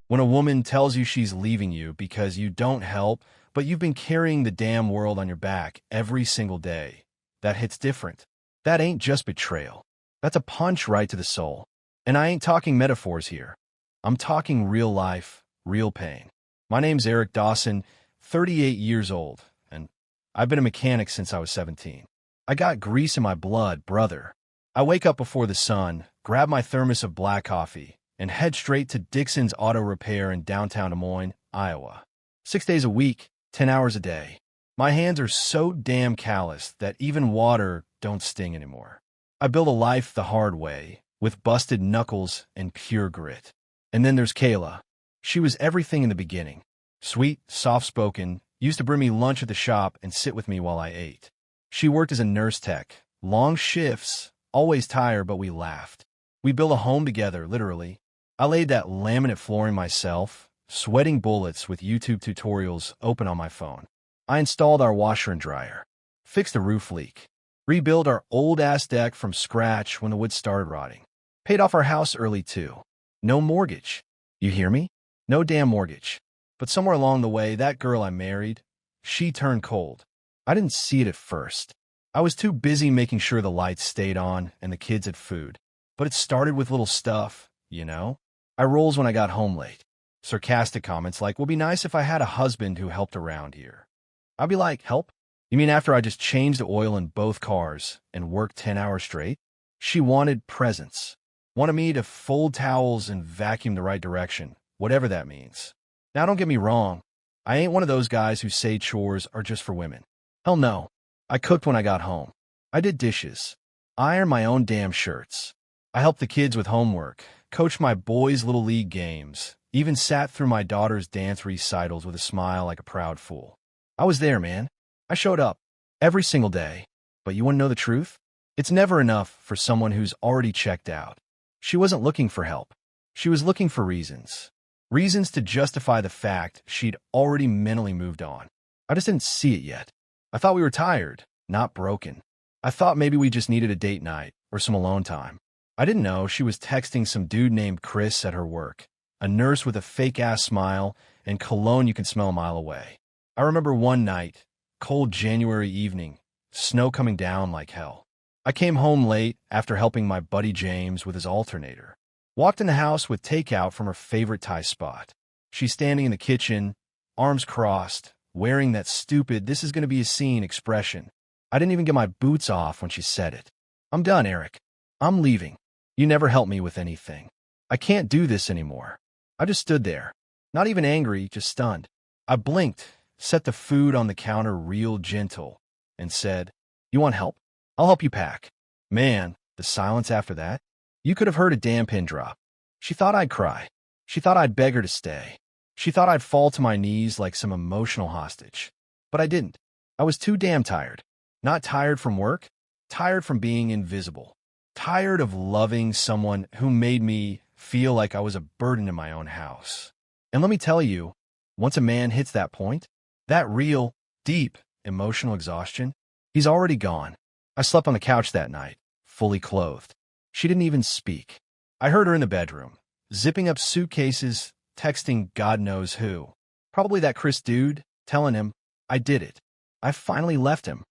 When a woman tells you she's leaving you because you don't help, but you've been carrying the damn world on your back every single day, that hits different. That ain't just betrayal. That's a punch right to the soul. And I ain't talking metaphors here. I'm talking real life, real pain. My name's Eric Dawson, 38 years old, and I've been a mechanic since I was 17. I got grease in my blood, brother. I wake up before the sun, grab my thermos of black coffee, and head straight to Dixon's Auto Repair in downtown Des Moines, Iowa. 6 days a week, 10 hours a day. My hands are so damn calloused that even water don't sting anymore. I built a life the hard way, with busted knuckles and pure grit. And then there's Kayla. She was everything in the beginning. Sweet, soft-spoken, used to bring me lunch at the shop and sit with me while I ate. She worked as a nurse tech. Long shifts, always tired, but we laughed. We built a home together, literally. I laid that laminate flooring myself, sweating bullets with YouTube tutorials open on my phone. I installed our washer and dryer, fixed the roof leak, rebuilt our old-ass deck from scratch when the wood started rotting. Paid off our house early, too. No mortgage. You hear me? No damn mortgage. But somewhere along the way, that girl I married, she turned cold. I didn't see it at first. I was too busy making sure the lights stayed on and the kids had food. But it started with little stuff, you know? I rolls when I got home late. Sarcastic comments like, "Would be nice if I had a husband who helped around here." I'd be like, "Help? You mean after I just changed the oil in both cars and worked 10 hours straight?" She wanted presents. Wanted me to fold towels and vacuum the right direction, whatever that means. Now, don't get me wrong. I ain't one of those guys who say chores are just for women. Hell no. I cooked when I got home. I did dishes. Ironed my own damn shirts. I helped the kids with homework, coached my boys' little league games, even sat through my daughter's dance recitals with a smile like a proud fool. I was there, man. I showed up. Every single day. But you want to know the truth? It's never enough for someone who's already checked out. She wasn't looking for help. She was looking for reasons. Reasons to justify the fact she'd already mentally moved on. I just didn't see it yet. I thought we were tired, not broken. I thought maybe we just needed a date night or some alone time. I didn't know she was texting some dude named Chris at her work, a nurse with a fake-ass smile and cologne you can smell a mile away. I remember one night, cold January evening, snow coming down like hell. I came home late after helping my buddy James with his alternator. Walked in the house with takeout from her favorite Thai spot. She's standing in the kitchen, arms crossed, wearing that stupid "this is going to be a scene" expression. I didn't even get my boots off when she said it. "I'm done, Eric. I'm leaving. You never helped me with anything. I can't do this anymore." I just stood there, not even angry, just stunned. I blinked, set the food on the counter real gentle, and said, "You want help? I'll help you pack." Man, the silence after that. You could have heard a damn pin drop. She thought I'd cry. She thought I'd beg her to stay. She thought I'd fall to my knees like some emotional hostage. But I didn't. I was too damn tired. Not tired from work, tired from being invisible. Tired of loving someone who made me feel like I was a burden in my own house. And let me tell you, once a man hits that point, that real, deep, emotional exhaustion, he's already gone. I slept on the couch that night, fully clothed. She didn't even speak. I heard her in the bedroom, zipping up suitcases, texting God knows who. Probably that Chris dude, telling him, I did it. I finally left him.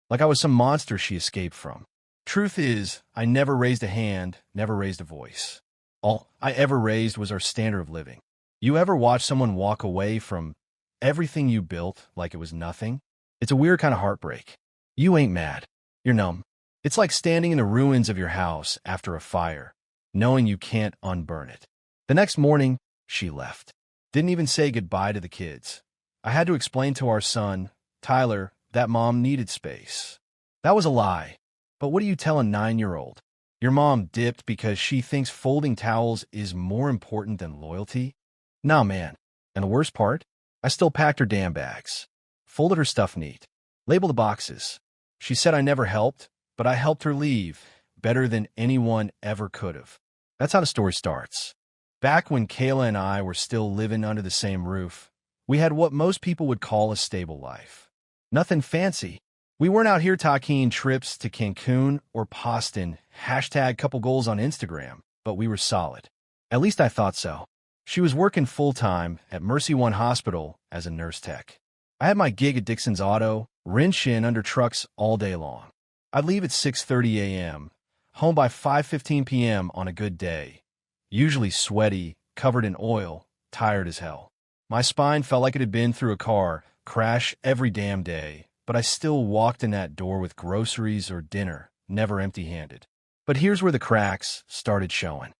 Like I was some monster she escaped from. Truth is, I never raised a hand, never raised a voice. All I ever raised was our standard of living. You ever watch someone walk away from everything you built like it was nothing? It's a weird kind of heartbreak. You ain't mad. You're numb. It's like standing in the ruins of your house after a fire, knowing you can't unburn it. The next morning, she left. Didn't even say goodbye to the kids. I had to explain to our son, Tyler, that mom needed space. That was a lie. But what do you tell a 9-year-old? Your mom dipped because she thinks folding towels is more important than loyalty? Nah, man. And the worst part? I still packed her damn bags. Folded her stuff neat. Labeled the boxes. She said I never helped, but I helped her leave better than anyone ever could have. That's how the story starts. Back when Kayla and I were still living under the same roof, we had what most people would call a stable life. Nothing fancy. We weren't out here talking trips to Cancun or Boston, hashtag couple goals on Instagram. but we were solid. At least I thought so. She was working full-time at Mercy One Hospital as a nurse tech. I had my gig at Dixon's Auto, wrench in under trucks all day long. I'd leave at 6:30 a.m., home by 5:15 p.m. on a good day, usually sweaty, covered in oil, tired as hell. My spine felt like it had been through a car crash every damn day, but I still walked in that door with groceries or dinner, never empty-handed. But here's where the cracks started showing.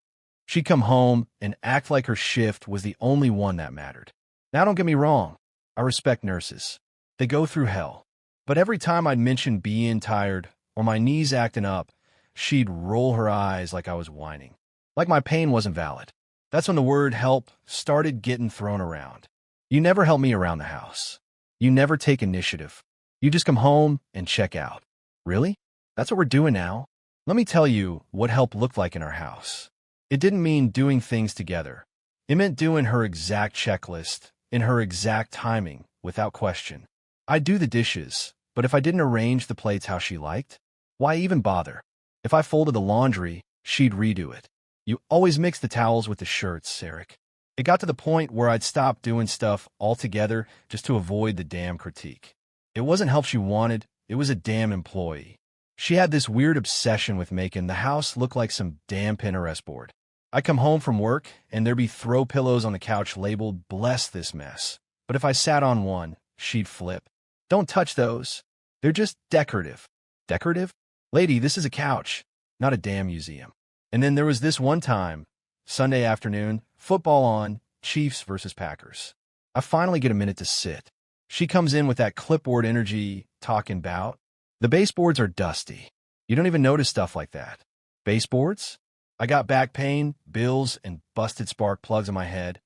She'd come home and act like her shift was the only one that mattered. Now don't get me wrong, I respect nurses. They go through hell. But every time I'd mention being tired or my knees acting up, she'd roll her eyes like I was whining. Like my pain wasn't valid. That's when the word help started getting thrown around. You never help me around the house. You never take initiative. You just come home and check out. Really? That's what we're doing now? Let me tell you what help looked like in our house. It didn't mean doing things together. It meant doing her exact checklist, in her exact timing, without question. I'd do the dishes, but if I didn't arrange the plates how she liked, why even bother? If I folded the laundry, she'd redo it. You always mix the towels with the shirts, Eric. It got to the point where I'd stop doing stuff altogether just to avoid the damn critique. It wasn't help she wanted, it was a damn employee. She had this weird obsession with making the house look like some damn Pinterest board. I'd come home from work, and there'd be throw pillows on the couch labeled, "Bless this mess." But if I sat on one, she'd flip. "Don't touch those. They're just decorative." Decorative? Lady, this is a couch, not a damn museum. And then there was this one time, Sunday afternoon, football on, Chiefs versus Packers. I finally get a minute to sit. She comes in with that clipboard energy, talking about. The baseboards are dusty. You don't even notice stuff like that. Baseboards? I got back pain, bills, and busted spark plugs in my head.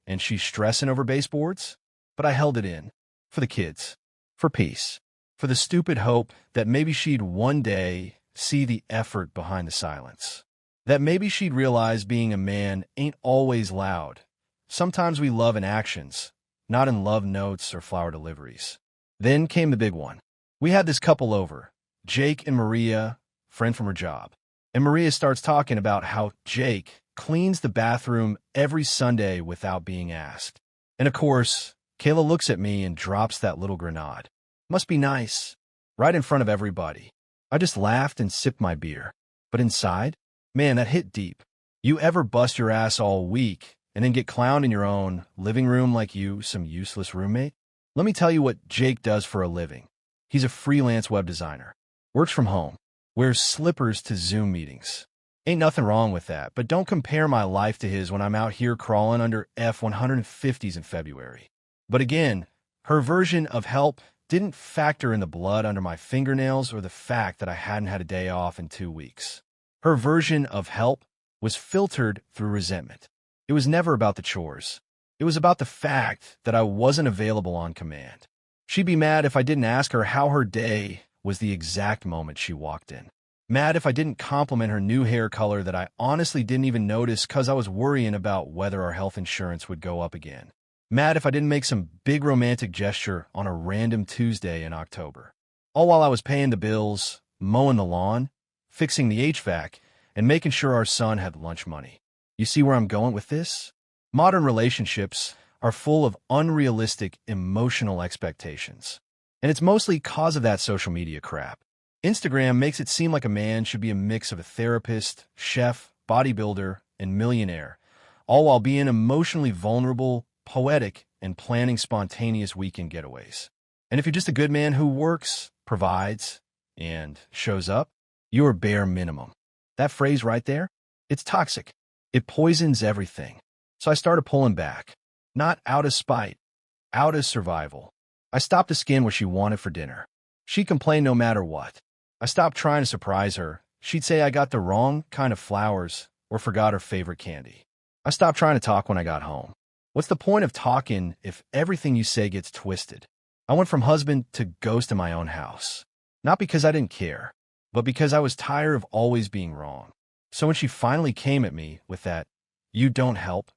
And she's stressing over baseboards? But I held it in. For the kids. For peace. For the stupid hope that maybe she'd one day see the effort behind the silence. That maybe she'd realize being a man ain't always loud. Sometimes we love in actions, not in love notes or flower deliveries. Then came the big one. We had this couple over, Jake and Maria, friend from her job. And Maria starts talking about how Jake cleans the bathroom every Sunday without being asked. And of course, Kayla looks at me and drops that little grenade. Must be nice. Right in front of everybody. I just laughed and sipped my beer. But inside, man, that hit deep. You ever bust your ass all week and then get clowned in your own living room like you some useless roommate? Let me tell you what Jake does for a living. He's a freelance web designer, works from home, wears slippers to Zoom meetings. Ain't nothing wrong with that, but don't compare my life to his when I'm out here crawling under F-150s in February. But again, her version of help didn't factor in the blood under my fingernails or the fact that I hadn't had a day off in 2 weeks. Her version of help was filtered through resentment. It was never about the chores. It was about the fact that I wasn't available on command. She'd be mad if I didn't ask her how her day was the exact moment she walked in. Mad if I didn't compliment her new hair color that I honestly didn't even notice because I was worrying about whether our health insurance would go up again. Mad if I didn't make some big romantic gesture on a random Tuesday in October. All while I was paying the bills, mowing the lawn, fixing the HVAC, and making sure our son had lunch money. You see where I'm going with this? Modern relationships are full of unrealistic emotional expectations. And it's mostly cause of that social media crap. Instagram makes it seem like a man should be a mix of a therapist, chef, bodybuilder, and millionaire, all while being emotionally vulnerable, poetic, and planning spontaneous weekend getaways. And if you're just a good man who works, provides, and shows up, you're bare minimum. That phrase right there, it's toxic. It poisons everything. So I started pulling back. Not out of spite, out of survival. I stopped the skin what she wanted for dinner. She complained no matter what. I stopped trying to surprise her. She'd say I got the wrong kind of flowers or forgot her favorite candy. I stopped trying to talk when I got home. What's the point of talking if everything you say gets twisted? I went from husband to ghost in my own house. Not because I didn't care, but because I was tired of always being wrong. So when she finally came at me with that, "You don't help"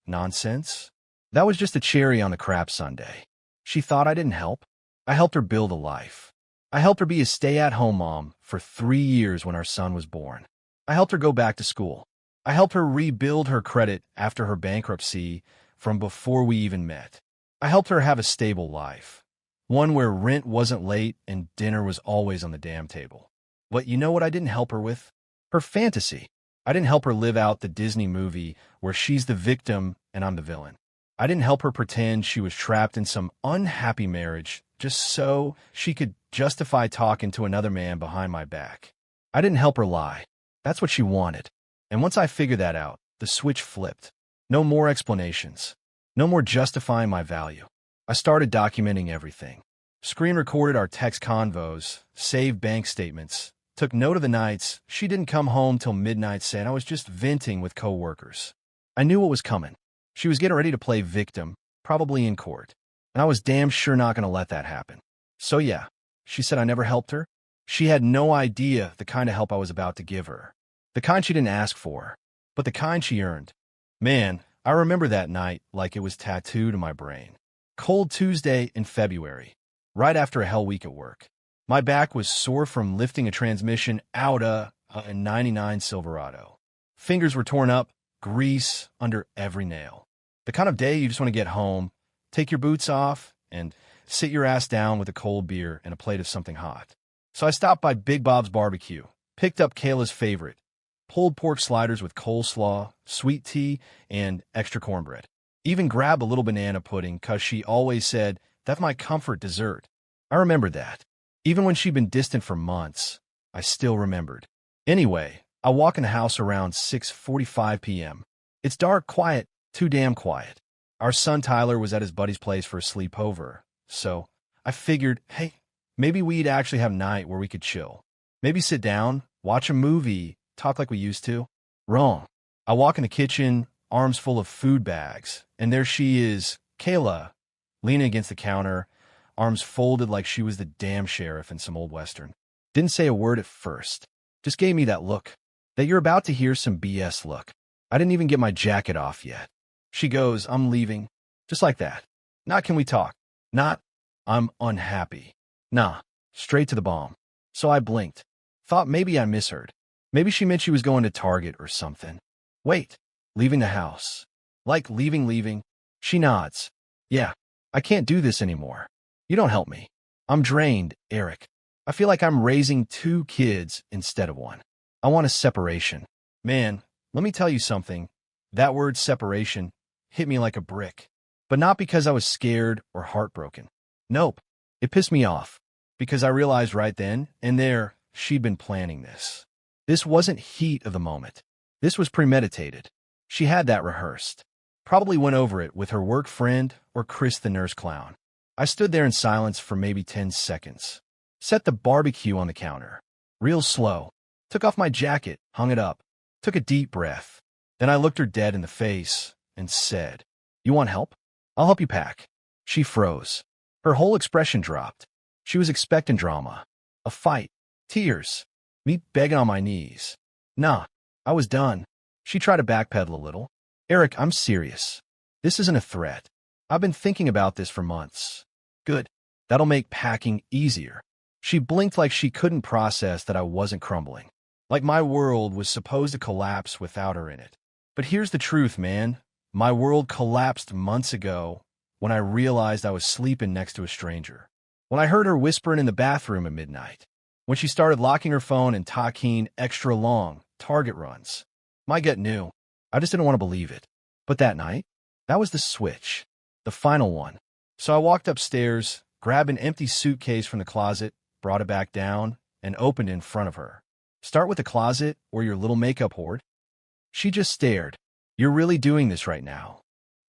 nonsense, that was just a cherry on the crap sundae. She thought I didn't help. I helped her build a life. I helped her be a stay-at-home mom for 3 years when our son was born. I helped her go back to school. I helped her rebuild her credit after her bankruptcy from before we even met. I helped her have a stable life, one where rent wasn't late and dinner was always on the damn table. But you know what I didn't help her with? Her fantasy. I didn't help her live out the Disney movie where she's the victim and I'm the villain. I didn't help her pretend she was trapped in some unhappy marriage just so she could justify talking to another man behind my back. I didn't help her lie. That's what she wanted. And once I figured that out, the switch flipped. No more explanations. No more justifying my value. I started documenting everything. Screen recorded our text convos, saved bank statements, took note of the nights she didn't come home till midnight saying I was just venting with coworkers. I knew what was coming. She was getting ready to play victim, probably in court. And I was damn sure not going to let that happen. So yeah, she said I never helped her. She had no idea the kind of help I was about to give her. The kind she didn't ask for, but the kind she earned. Man, I remember that night like it was tattooed in my brain. Cold Tuesday in February, right after a hell week at work. My back was sore from lifting a transmission out of a 99 Silverado. Fingers were torn up, grease under every nail. The kind of day you just want to get home, take your boots off, and sit your ass down with a cold beer and a plate of something hot. So I stopped by Big Bob's Barbecue, picked up Kayla's favorite, pulled pork sliders with coleslaw, sweet tea, and extra cornbread. Even grabbed a little banana pudding because she always said, that's my comfort dessert. I remembered that. Even when she'd been distant for months, I still remembered. Anyway, I walk in the house around 6:45 p.m. It's dark, quiet, too damn quiet. Our son Tyler was at his buddy's place for a sleepover, so I figured, hey, maybe we'd actually have a night where we could chill. Maybe sit down, watch a movie, talk like we used to. Wrong. I walk in the kitchen, arms full of food bags, and there she is, Kayla, leaning against the counter, arms folded like she was the damn sheriff in some old western. Didn't say a word at first. Just gave me that look. That you're about to hear some BS look. I didn't even get my jacket off yet. She goes, I'm leaving. Just like that. Not can we talk. Not, I'm unhappy. Nah, straight to the bomb. So I blinked. Thought maybe I misheard. Maybe she meant she was going to Target or something. Wait, leaving the house. Like leaving. She nods. Yeah, I can't do this anymore. You don't help me. I'm drained, Eric. I feel like I'm raising 2 kids instead of 1. I want a separation. Man, let me tell you something. That word separation hit me like a brick. But not because I was scared or heartbroken. Nope. It pissed me off. Because I realized right then and there she'd been planning this. This wasn't heat of the moment. This was premeditated. She had that rehearsed. Probably went over it with her work friend or Chris the nurse clown. I stood there in silence for maybe 10 seconds. Set the barbecue on the counter. Real slow. Took off my jacket, hung it up. Took a deep breath. Then I looked her dead in the face and said, You want help? I'll help you pack. She froze. Her whole expression dropped. She was expecting drama. A fight. Tears. Me begging on my knees. Nah, I was done. She tried to backpedal a little. Eric, I'm serious. This isn't a threat. I've been thinking about this for months. Good. That'll make packing easier. She blinked like she couldn't process that I wasn't crumbling. Like my world was supposed to collapse without her in it. But here's the truth, man. My world collapsed months ago when I realized I was sleeping next to a stranger. When I heard her whispering in the bathroom at midnight. When she started locking her phone and talking extra long Target runs. My gut knew. I just didn't want to believe it. But that night, that was the switch. The final one. So I walked upstairs, grabbed an empty suitcase from the closet, brought it back down, and opened it in front of her. Start with the closet or your little makeup hoard. She just stared. You're really doing this right now.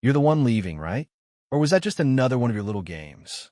You're the one leaving, right? Or was that just another one of your little games?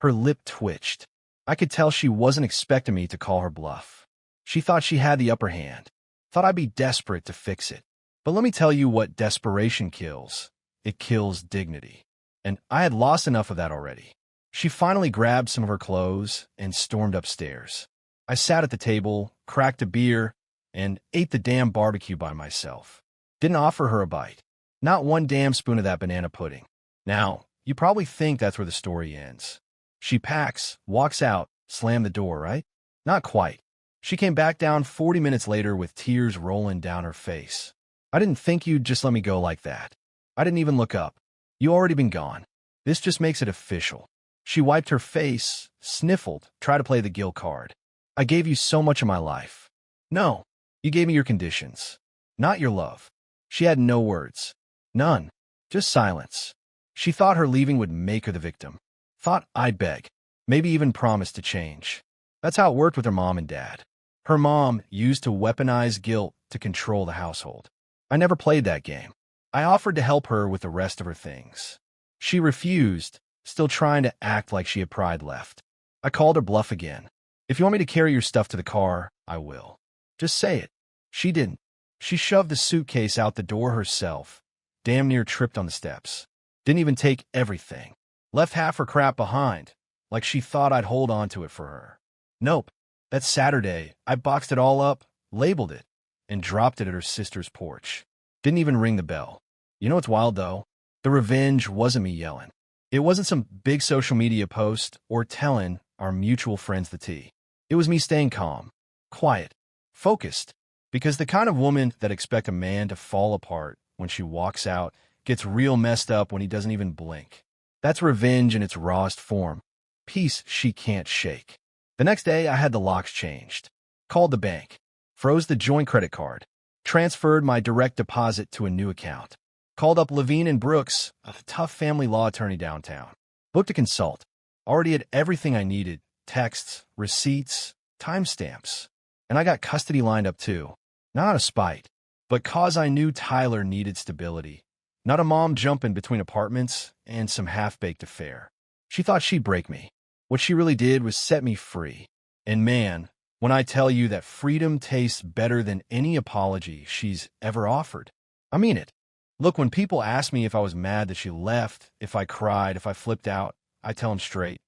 Her lip twitched. I could tell she wasn't expecting me to call her bluff. She thought she had the upper hand. Thought I'd be desperate to fix it. But let me tell you what desperation kills. It kills dignity. And I had lost enough of that already. She finally grabbed some of her clothes and stormed upstairs. I sat at the table, cracked a beer, and ate the damn barbecue by myself. Didn't offer her a bite. Not one damn spoon of that banana pudding. Now, you probably think that's where the story ends. She packs, walks out, slammed the door, right? Not quite. She came back down 40 minutes later with tears rolling down her face. I didn't think you'd just let me go like that. I didn't even look up. You already been gone. This just makes it official. She wiped her face, sniffled, tried to play the guilt card. I gave you so much of my life. No, you gave me your conditions, not your love. She had no words. None. Just silence. She thought her leaving would make her the victim. Thought I'd beg. Maybe even promise to change. That's how it worked with her mom and dad. Her mom used to weaponize guilt to control the household. I never played that game. I offered to help her with the rest of her things. She refused, still trying to act like she had pride left. I called her bluff again. If you want me to carry your stuff to the car, I will. Just say it. She didn't. She shoved the suitcase out the door herself, damn near tripped on the steps. Didn't even take everything. Left half her crap behind, like she thought I'd hold on to it for her. Nope. That Saturday, I boxed it all up, labeled it, and dropped it at her sister's porch. Didn't even ring the bell. You know what's wild, though? The revenge wasn't me yelling. It wasn't some big social media post or telling our mutual friends the tea. It was me staying calm, quiet, focused, because the kind of woman that expects a man to fall apart when she walks out gets real messed up when he doesn't even blink. That's revenge in its rawest form. Peace she can't shake. The next day, I had the locks changed. Called the bank. Froze the joint credit card. Transferred my direct deposit to a new account. Called up Levine and Brooks, a tough family law attorney downtown. Booked a consult. Already had everything I needed. Texts, receipts, timestamps. And I got custody lined up too. Not out of spite, but cause I knew Tyler needed stability. Not a mom jumping between apartments and some half-baked affair. She thought she'd break me. What she really did was set me free. And man, when I tell you that freedom tastes better than any apology she's ever offered, I mean it. Look, when people ask me if I was mad that she left, if I cried, if I flipped out, I tell them straight.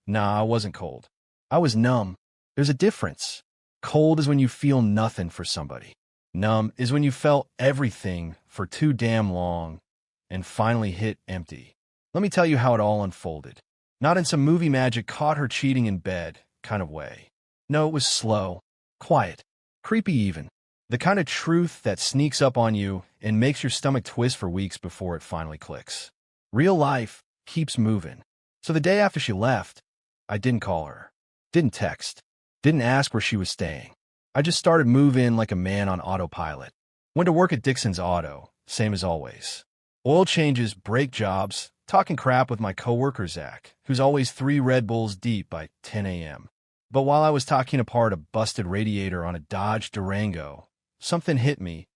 Nah, I wasn't cold. I was numb. There's a difference. Cold is when you feel nothing for somebody. Numb is when you felt everything for too damn long and finally hit empty. Let me tell you how it all unfolded. Not in some movie magic caught her cheating in bed kind of way. No, it was slow, quiet, creepy even. The kind of truth that sneaks up on you and makes your stomach twist for weeks before it finally clicks. Real life keeps moving. So the day after she left, I didn't call her, didn't text, didn't ask where she was staying. I just started moving like a man on autopilot. Went to work at Dixon's Auto, same as always. Oil changes, brake jobs, talking crap with my coworker Zach, who's always 3 Red Bulls deep by 10 a.m. But while I was talking apart a busted radiator on a Dodge Durango, something hit me.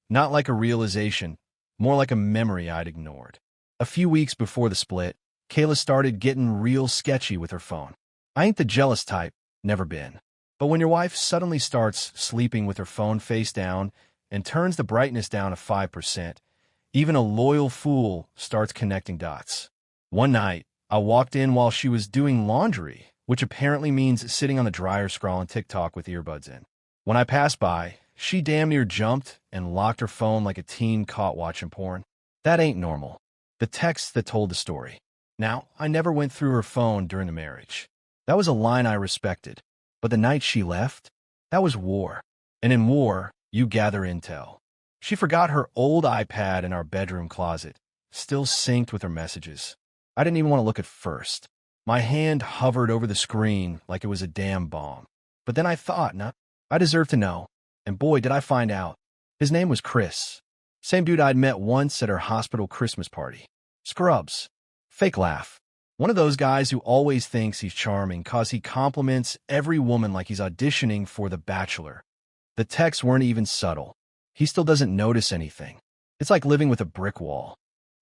Not like a realization, more like a memory I'd ignored. A few weeks before the split, Kayla started getting real sketchy with her phone. I ain't the jealous type, never been. But when your wife suddenly starts sleeping with her phone face down and turns the brightness down to 5%, even a loyal fool starts connecting dots. One night, I walked in while she was doing laundry, which apparently means sitting on the dryer scrolling TikTok with earbuds in. When I passed by, she damn near jumped and locked her phone like a teen caught watching porn. That ain't normal. The text that told the story. Now, I never went through her phone during the marriage. That was a line I respected. But the night she left, that was war. And in war, you gather intel. She forgot her old iPad in our bedroom closet, still synced with her messages. I didn't even want to look at first. My hand hovered over the screen like it was a damn bomb. But then I thought, nah, I deserve to know. And boy, did I find out. His name was Chris. Same dude I'd met once at her hospital Christmas party. Scrubs. Fake laugh. One of those guys who always thinks he's charming cause he compliments every woman like he's auditioning for The Bachelor. The texts weren't even subtle. He still doesn't notice anything. It's like living with a brick wall.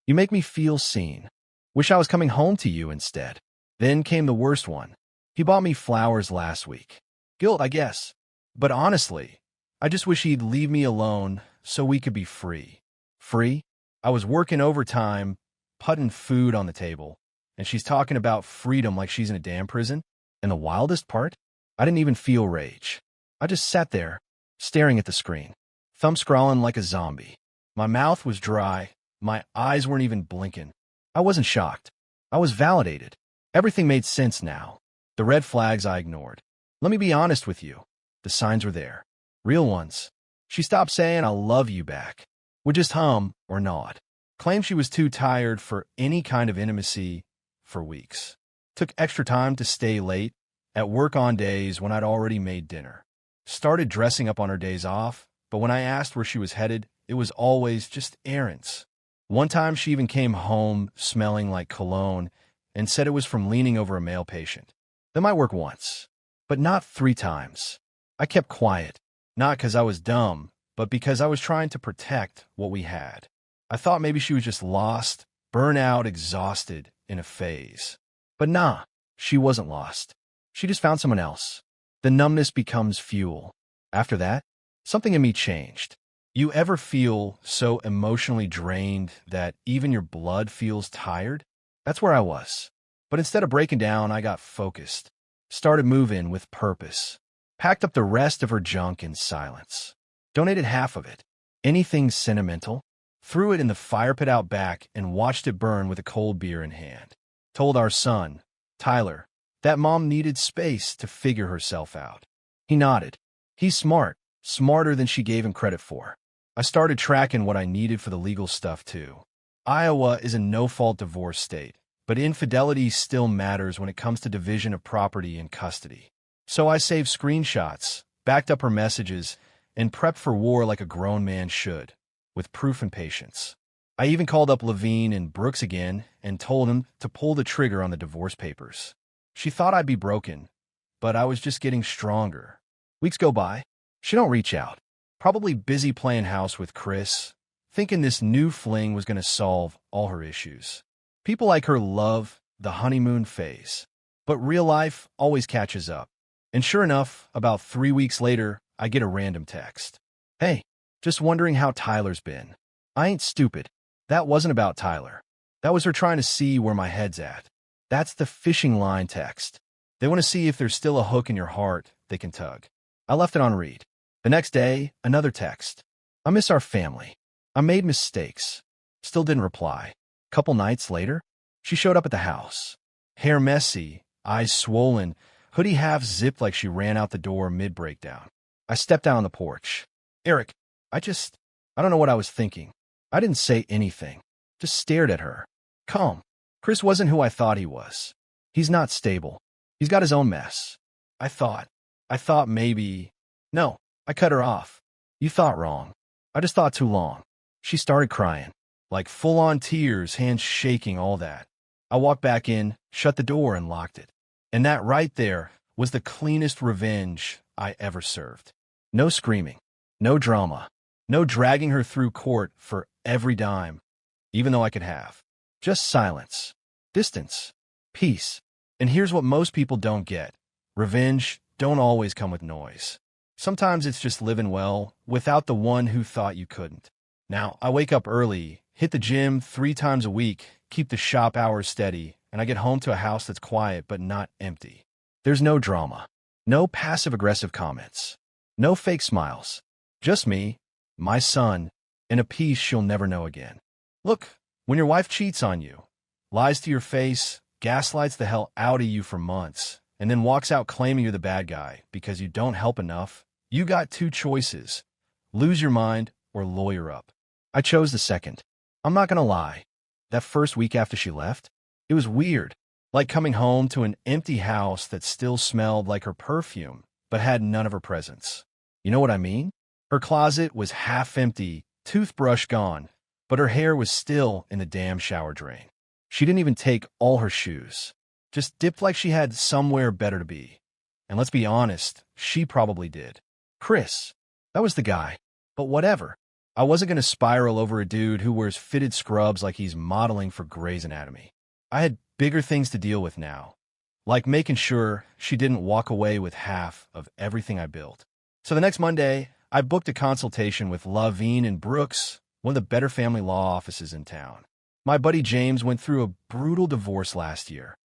You make me feel seen. Wish I was coming home to you instead. Then came the worst one. He bought me flowers last week. Guilt, I guess. But honestly, I just wish he'd leave me alone so we could be free. Free? I was working overtime, putting food on the table, and she's talking about freedom like she's in a damn prison. And the wildest part? I didn't even feel rage. I just sat there, staring at the screen, thumb scrolling like a zombie. My mouth was dry. My eyes weren't even blinking. I wasn't shocked. I was validated. Everything made sense now. The red flags I ignored. Let me be honest with you. The signs were there. Real ones. She stopped saying I love you back. would just hum or nod. Claimed she was too tired for any kind of intimacy for weeks. Took extra time to stay late at work on days when I'd already made dinner. Started dressing up on her days off, but when I asked where she was headed, it was always just errands. One time she even came home smelling like cologne and said it was from leaning over a male patient. That might work once, but not 3 times. I kept quiet, not because I was dumb, but because I was trying to protect what we had. I thought maybe she was just lost, burnout, exhausted, in a phase. But nah, she wasn't lost. She just found someone else. The numbness becomes fuel. After that, something in me changed. You ever feel so emotionally drained that even your blood feels tired? That's where I was. But instead of breaking down, I got focused. Started moving with purpose. Packed up the rest of her junk in silence. Donated half of it. Anything sentimental? Threw it in the fire pit out back and watched it burn with a cold beer in hand. Told our son, Tyler, that mom needed space to figure herself out. He nodded. He's smart, smarter than she gave him credit for. I started tracking what I needed for the legal stuff too. Iowa is a no-fault divorce state, but infidelity still matters when it comes to division of property and custody. So I saved screenshots, backed up her messages, and prepped for war like a grown man should, with proof and patience. I even called up Levine and Brooks again and told them to pull the trigger on the divorce papers. She thought I'd be broken, but I was just getting stronger. Weeks go by. She don't reach out. Probably busy playing house with Chris, thinking this new fling was going to solve all her issues. People like her love the honeymoon phase, but real life always catches up. And sure enough, about 3 weeks later, I get a random text. Hey, just wondering how Tyler's been. I ain't stupid. That wasn't about Tyler. That was her trying to see where my head's at. That's the fishing line text. They want to see if there's still a hook in your heart they can tug. I left it on read. The next day, another text. I miss our family. I made mistakes. Still didn't reply. Couple nights later, she showed up at the house. Hair messy, eyes swollen, hoodie half zipped like she ran out the door mid-breakdown. I stepped out on the porch. Eric, I don't know what I was thinking. I didn't say anything. Just stared at her. Calm. Chris wasn't who I thought he was. He's not stable. He's got his own mess. I thought maybe... No, I cut her off. You thought wrong. I just thought too long. She started crying. Like full-on tears, hands shaking, all that. I walked back in, shut the door, and locked it. And that right there was the cleanest revenge I ever served. No screaming. No drama. No dragging her through court for every dime, even though I could have. Just silence. Distance. Peace. And here's what most people don't get. Revenge don't always come with noise. Sometimes it's just living well without the one who thought you couldn't. Now, I wake up early, hit the gym 3 times a week, keep the shop hours steady, and I get home to a house that's quiet but not empty. There's no drama. No passive-aggressive comments. No fake smiles. Just me, my son, and a peace she'll never know again. Look, when your wife cheats on you, lies to your face, gaslights the hell out of you for months, and then walks out claiming you're the bad guy because you don't help enough, you got 2 choices. Lose your mind or lawyer up. I chose the second. I'm not gonna lie. That first week after she left, it was weird. Like coming home to an empty house that still smelled like her perfume, but had none of her presents. You know what I mean? Her closet was half empty, toothbrush gone, but her hair was still in the damn shower drain. She didn't even take all her shoes. Just dipped like she had somewhere better to be. And let's be honest, she probably did. Chris, that was the guy. But whatever. I wasn't going to spiral over a dude who wears fitted scrubs like he's modeling for Grey's Anatomy. I had bigger things to deal with now, like making sure she didn't walk away with half of everything I built. So the next Monday, I booked a consultation with Levine and Brooks, one of the better family law offices in town. My buddy James went through a brutal divorce last year.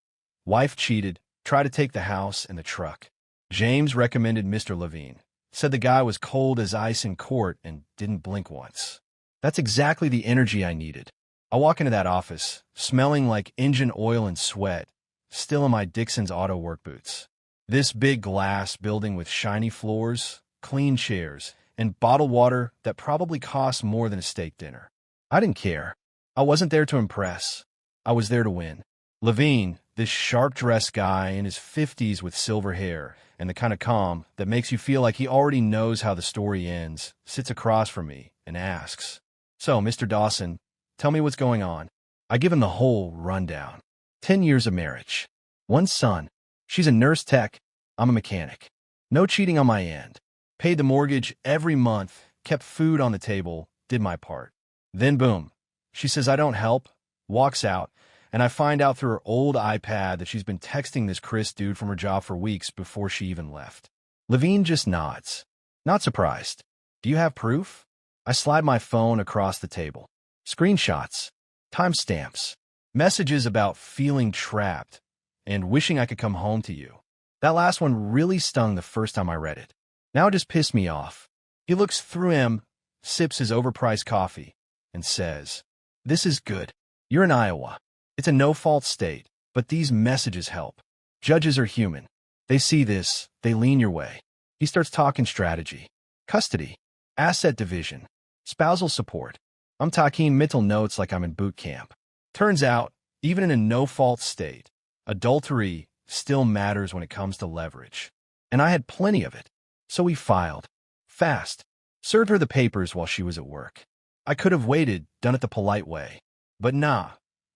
Wife cheated, tried to take the house and the truck. James recommended Mr. Levine. Said the guy was cold as ice in court and didn't blink once. That's exactly the energy I needed. I walk into that office, smelling like engine oil and sweat, still in my Dixon's auto work boots. This big glass building with shiny floors, clean chairs, and bottled water that probably cost more than a steak dinner. I didn't care. I wasn't there to impress. I was there to win. Levine, this sharp-dressed guy in his 50s with silver hair and the kind of calm that makes you feel like he already knows how the story ends, sits across from me and asks, "So, Mr. Dawson, tell me what's going on." I give him the whole rundown. 10 years of marriage. One son. She's a nurse tech. I'm a mechanic. No cheating on my end. Paid the mortgage every month, kept food on the table, did my part. Then boom. She says I don't help, walks out, and I find out through her old iPad that she's been texting this Chris dude from her job for weeks before she even left. Levine just nods. Not surprised. Do you have proof? I slide my phone across the table. Screenshots. Timestamps. Messages about feeling trapped and wishing I could come home to you. That last one really stung the first time I read it. Now it just pissed me off. He looks through him, sips his overpriced coffee, and says, "This is good. You're in Iowa. It's a no-fault state, but these messages help. Judges are human. They see this, they lean your way." He starts talking strategy, custody, asset division, spousal support. I'm talking mental notes like I'm in boot camp. Turns out, even in a no-fault state, adultery still matters when it comes to leverage. And I had plenty of it. So we filed. Fast. Served her the papers while she was at work. I could have waited, done it the polite way. But nah.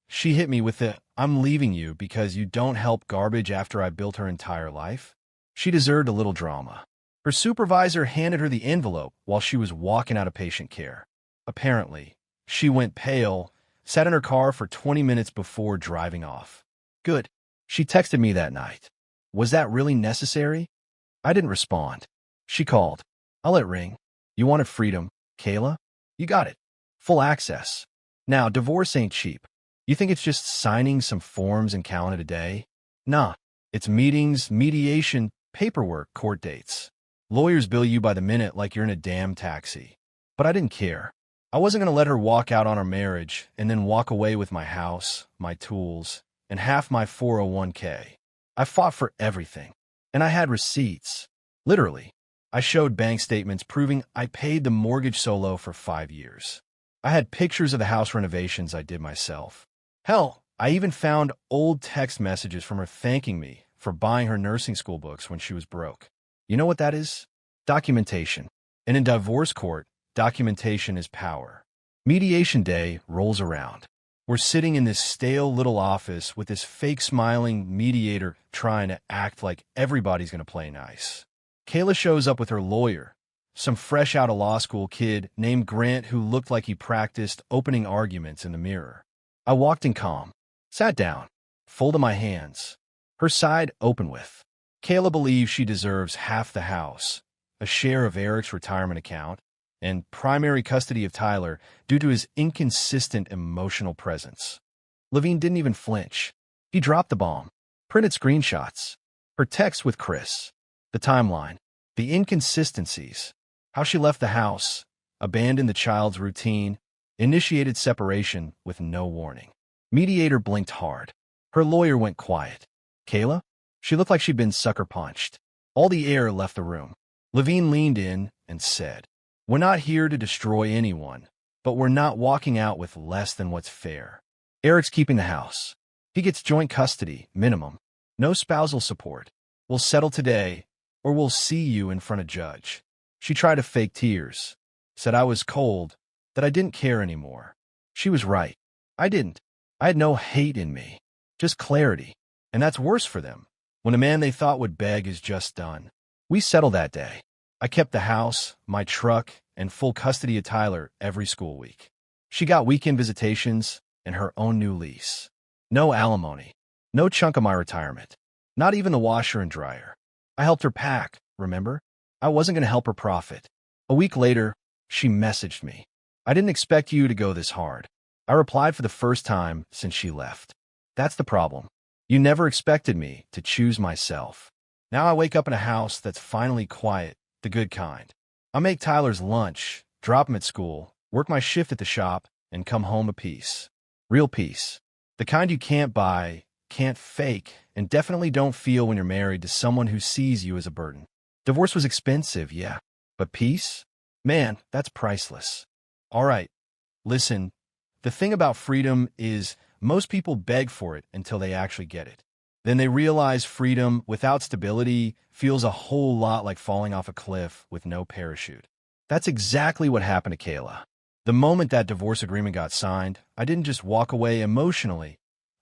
She hit me with the, "I'm leaving you because you don't help" garbage after I built her entire life. She deserved a little drama. Her supervisor handed her the envelope while she was walking out of patient care. Apparently, she went pale, sat in her car for 20 minutes before driving off. Good. She texted me that night. Was that really necessary? I didn't respond. She called. I'll let it ring. You wanted freedom, Kayla? You got it. Full access. Now, divorce ain't cheap. You think it's just signing some forms and calling it a day? Nah. It's meetings, mediation, paperwork, court dates. Lawyers bill you by the minute like you're in a damn taxi. But I didn't care. I wasn't going to let her walk out on our marriage and then walk away with my house, my tools, and half my 401k. I fought for everything. And I had receipts. Literally. I showed bank statements proving I paid the mortgage solo for 5 years. I had pictures of the house renovations I did myself. Hell, I even found old text messages from her thanking me for buying her nursing school books when she was broke. You know what that is? Documentation. And in divorce court, documentation is power. Mediation day rolls around. We're sitting in this stale little office with this fake smiling mediator trying to act like everybody's going to play nice. Kayla shows up with her lawyer, some fresh out of law school kid named Grant who looked like he practiced opening arguments in the mirror. I walked in calm, sat down, folded my hands, her side open with. Kayla believes she deserves half the house, a share of Eric's retirement account, and primary custody of Tyler due to his inconsistent emotional presence. Levine didn't even flinch. He dropped the bomb, printed screenshots, her text with Chris, the timeline, the inconsistencies, how she left the house, abandoned the child's routine, initiated separation with no warning. Mediator blinked hard. Her lawyer went quiet. Kayla? She looked like she'd been sucker punched. All the air left the room. Levine leaned in and said, "We're not here to destroy anyone, but we're not walking out with less than what's fair. Eric's keeping the house. He gets joint custody, minimum. No spousal support. We'll settle today, or we'll see you in front of judge." She tried to fake tears, said I was cold, that I didn't care anymore. She was right. I didn't. I had no hate in me, just clarity. And that's worse for them, when a man they thought would beg is just done. We settled that day. I kept the house, my truck, and full custody of Tyler every school week. She got weekend visitations and her own new lease. No alimony. No chunk of my retirement. Not even the washer and dryer. I helped her pack, remember? I wasn't going to help her profit. A week later, she messaged me. "I didn't expect you to go this hard." I replied for the first time since she left. That's the problem. You never expected me to choose myself. Now I wake up in a house that's finally quiet, the good kind. I make Tyler's lunch, drop him at school, work my shift at the shop, and come home a peace. Real peace. The kind you can't buy, can't fake, and definitely don't feel when you're married to someone who sees you as a burden. Divorce was expensive, yeah. But peace? Man, that's priceless. All right, listen, the thing about freedom is most people beg for it until they actually get it. Then they realize freedom without stability feels a whole lot like falling off a cliff with no parachute. That's exactly what happened to Kayla. The moment that divorce agreement got signed, I didn't just walk away emotionally.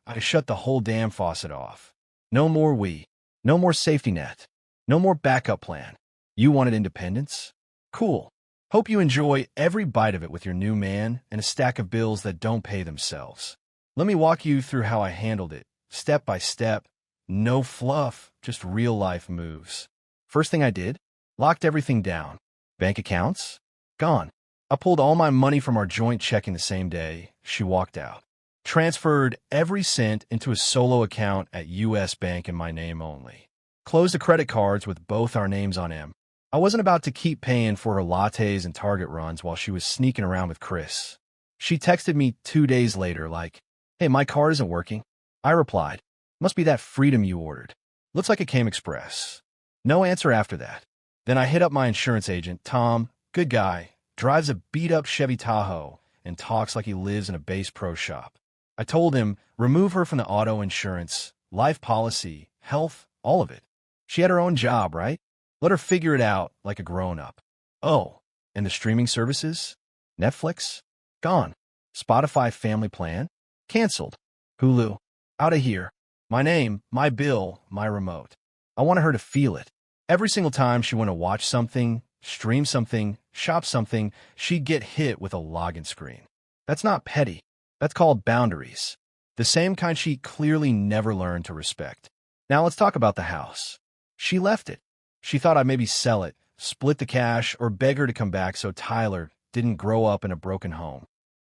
I shut the whole damn faucet off. No more we. No more safety net. No more backup plan. You wanted independence? Cool. Hope you enjoy every bite of it with your new man and a stack of bills that don't pay themselves. Let me walk you through how I handled it, step by step. No fluff, just real life moves. First thing I did, locked everything down. Bank accounts? Gone. I pulled all my money from our joint checking the same day she walked out. Transferred every cent into a solo account at U.S. Bank in my name only. Closed the credit cards with both our names on them. I wasn't about to keep paying for her lattes and Target runs while she was sneaking around with Chris. She texted me 2 days later like, "Hey, my card isn't working." I replied, "Must be that freedom you ordered. Looks like it came express." No answer after that. Then I hit up my insurance agent, Tom, good guy, drives a beat-up Chevy Tahoe, and talks like he lives in a Bass Pro shop. I told him, remove her from the auto insurance, life policy, health, all of it. She had her own job, right? Let her figure it out like a grown-up. Oh, and the streaming services? Netflix? Gone. Spotify Family Plan? Canceled. Hulu? Out of here. My name, my bill, my remote. I wanted her to feel it. Every single time she went to watch something, stream something, shop something, she'd get hit with a login screen. That's not petty. That's called boundaries. The same kind she clearly never learned to respect. Now let's talk about the house. She left it. She thought I'd maybe sell it, split the cash, or beg her to come back so Tyler didn't grow up in a broken home.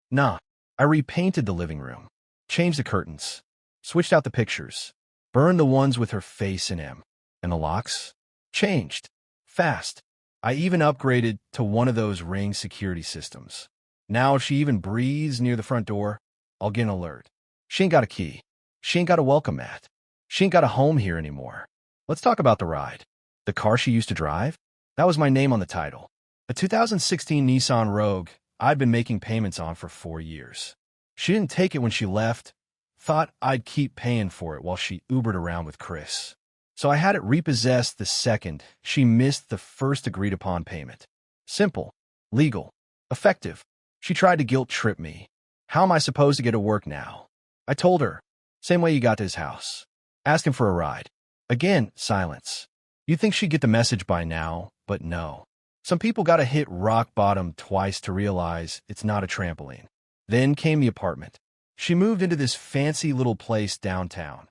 Nah, I repainted the living room, changed the curtains, switched out the pictures, burned the ones with her face in them, and the locks changed. Fast. I even upgraded to one of those Ring security systems. Now if she even breathes near the front door, I'll get an alert. She ain't got a key. She ain't got a welcome mat. She ain't got a home here anymore. Let's talk about the ride. The car she used to drive? That was my name on the title. A 2016 Nissan Rogue I'd been making payments on for 4 years. She didn't take it when she left, thought I'd keep paying for it while she Ubered around with Chris. So I had it repossessed the second she missed the first agreed-upon payment. Simple, legal, effective. She tried to guilt-trip me. How am I supposed to get to work now? I told her, same way you got to his house. Asked him for a ride. Again, silence. You'd think she'd get the message by now, but no. Some people gotta hit rock bottom twice to realize it's not a trampoline. Then came the apartment. She moved into this fancy little place downtown.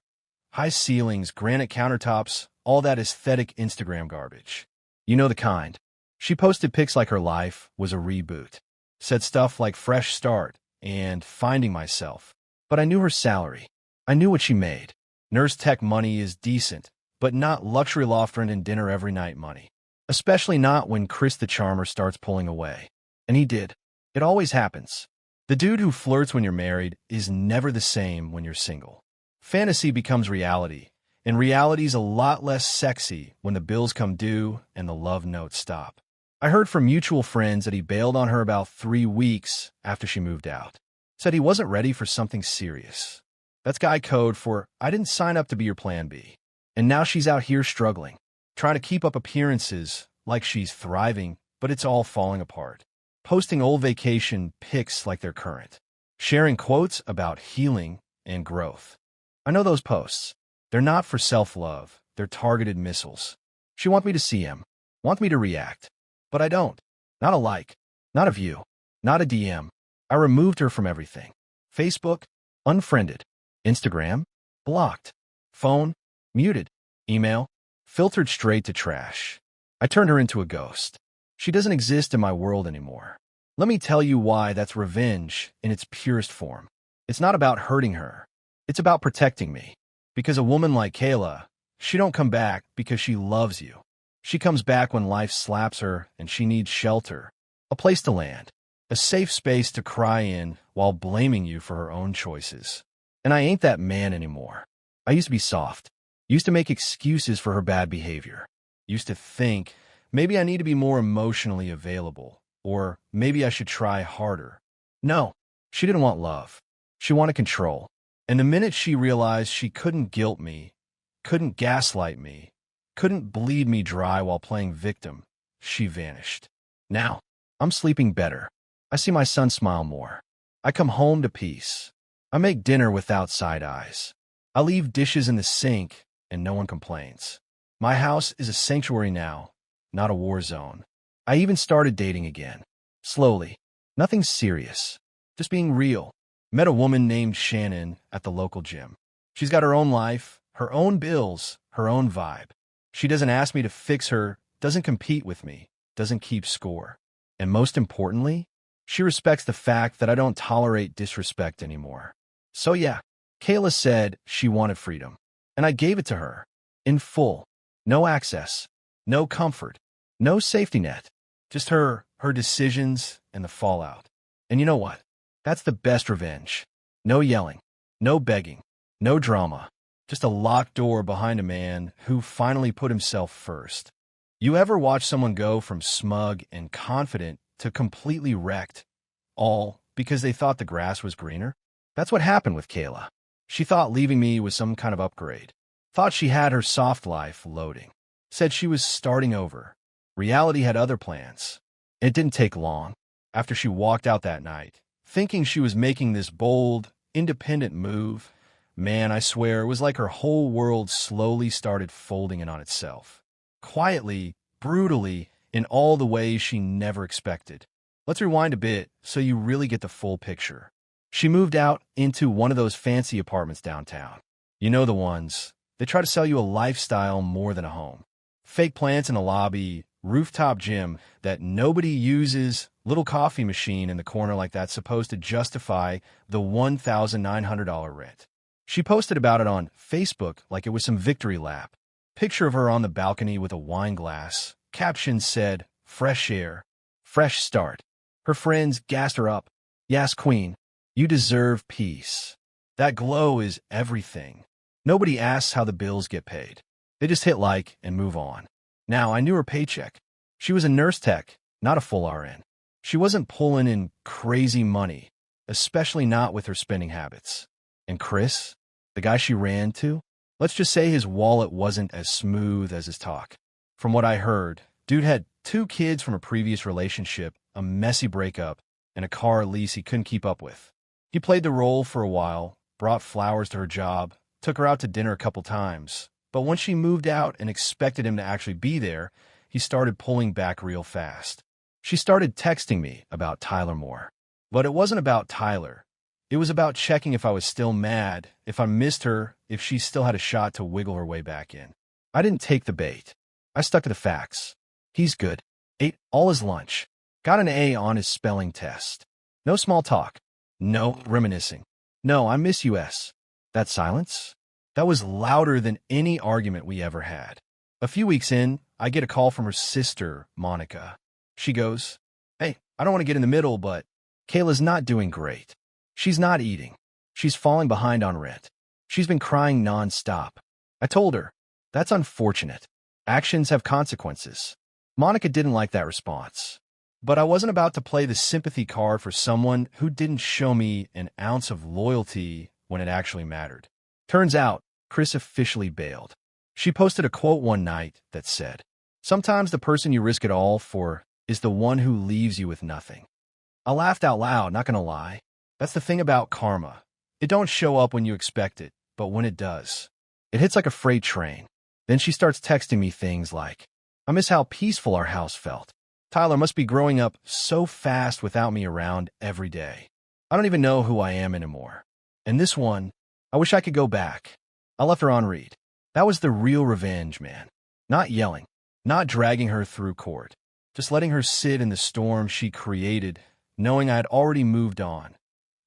High ceilings, granite countertops, all that aesthetic Instagram garbage. You know the kind. She posted pics like her life was a reboot. Said stuff like fresh start and finding myself. But I knew her salary. I knew what she made. Nurse tech money is decent, but not luxury loft rent and dinner every night money. Especially not when Chris the Charmer starts pulling away. And he did. It always happens. The dude who flirts when you're married is never the same when you're single. Fantasy becomes reality, and reality's a lot less sexy when the bills come due and the love notes stop. I heard from mutual friends that he bailed on her about 3 weeks after she moved out. Said he wasn't ready for something serious. That's guy code for, I didn't sign up to be your plan B. And now she's out here struggling, trying to keep up appearances like she's thriving, but it's all falling apart. Posting old vacation pics like they're current. Sharing quotes about healing and growth. I know those posts. They're not for self-love. They're targeted missiles. She wants me to see him, want me to react. But I don't. Not a like. Not a view. Not a DM. I removed her from everything. Facebook, unfriended. Instagram, blocked. Phone, muted. Email, filtered straight to trash. I turned her into a ghost. She doesn't exist in my world anymore. Let me tell you why that's revenge in its purest form. It's not about hurting her. It's about protecting me. Because a woman like Kayla, she don't come back because she loves you. She comes back when life slaps her and she needs shelter, a place to land, a safe space to cry in while blaming you for her own choices. And I ain't that man anymore. I used to be soft, used to make excuses for her bad behavior, used to think maybe I need to be more emotionally available. or maybe I should try harder. No, she didn't want love. She wanted control. And the minute she realized she couldn't guilt me, couldn't gaslight me, couldn't bleed me dry while playing victim, she vanished. Now, I'm sleeping better. I see my son smile more. I come home to peace. I make dinner without side eyes. I leave dishes in the sink and no one complains. My house is a sanctuary now, not a war zone. I even started dating again. Slowly. Nothing serious. Just being real. Met a woman named Shannon at the local gym. She's got her own life, her own bills, her own vibe. She doesn't ask me to fix her, doesn't compete with me, doesn't keep score. And most importantly, she respects the fact that I don't tolerate disrespect anymore. So yeah, Kayla said she wanted freedom, and I gave it to her. In full. No access, no comfort, no safety net. Just her decisions, and the fallout. And you know what? That's the best revenge. No yelling, no begging, no drama. Just a locked door behind a man who finally put himself first. You ever watch someone go from smug and confident to completely wrecked, all because they thought the grass was greener? That's what happened with Kayla. She thought leaving me was some kind of upgrade. Thought she had her soft life loading. Said she was starting over. Reality had other plans. It didn't take long. After she walked out that night, thinking she was making this bold, independent move, man, I swear, it was like her whole world slowly started folding in on itself. Quietly, brutally, in all the ways she never expected. Let's rewind a bit so you really get the full picture. She moved out into one of those fancy apartments downtown. You know the ones. They try to sell you a lifestyle more than a home. Fake plants in the lobby, rooftop gym that nobody uses, little coffee machine in the corner like that's supposed to justify the $1,900 rent. She posted about it on Facebook like it was some victory lap. Picture of her on the balcony with a wine glass. Caption said, "Fresh air, fresh start." Her friends gassed her up. "Yes, queen, you deserve peace." That glow is everything. Nobody asks how the bills get paid. They just hit like and move on. Now, I knew her paycheck. She was a nurse tech, not a full RN. She wasn't pulling in crazy money, especially not with her spending habits. And Chris, the guy she ran to, let's just say his wallet wasn't as smooth as his talk. From what I heard, dude had 2 kids from a previous relationship, a messy breakup, and a car lease he couldn't keep up with. He played the role for a while, brought flowers to her job, took her out to dinner a couple times. But when she moved out and expected him to actually be there, he started pulling back real fast. She started texting me about Tyler more. But it wasn't about Tyler. It was about checking if I was still mad, if I missed her, if she still had a shot to wiggle her way back in. I didn't take the bait. I stuck to the facts. He's good. Ate all his lunch. Got an A on his spelling test. No small talk. No reminiscing. No, I miss US. That silence? That was louder than any argument we ever had. A few weeks in, I get a call from her sister, Monica. She goes, "Hey, I don't want to get in the middle, but Kayla's not doing great. She's not eating. She's falling behind on rent. She's been crying nonstop." I told her, "That's unfortunate. Actions have consequences." Monica didn't like that response. But I wasn't about to play the sympathy card for someone who didn't show me an ounce of loyalty when it actually mattered. Turns out, Chris officially bailed. She posted a quote one night that said, "Sometimes the person you risk it all for is the one who leaves you with nothing." I laughed out loud, not gonna lie. That's the thing about karma. It don't show up when you expect it, but when it does, it hits like a freight train. Then she starts texting me things like, "I miss how peaceful our house felt. Tyler must be growing up so fast without me around every day. I don't even know who I am anymore." And this one, "I wish I could go back." I left her on read. That was the real revenge, man. Not yelling, not dragging her through court, just letting her sit in the storm she created, knowing I had already moved on.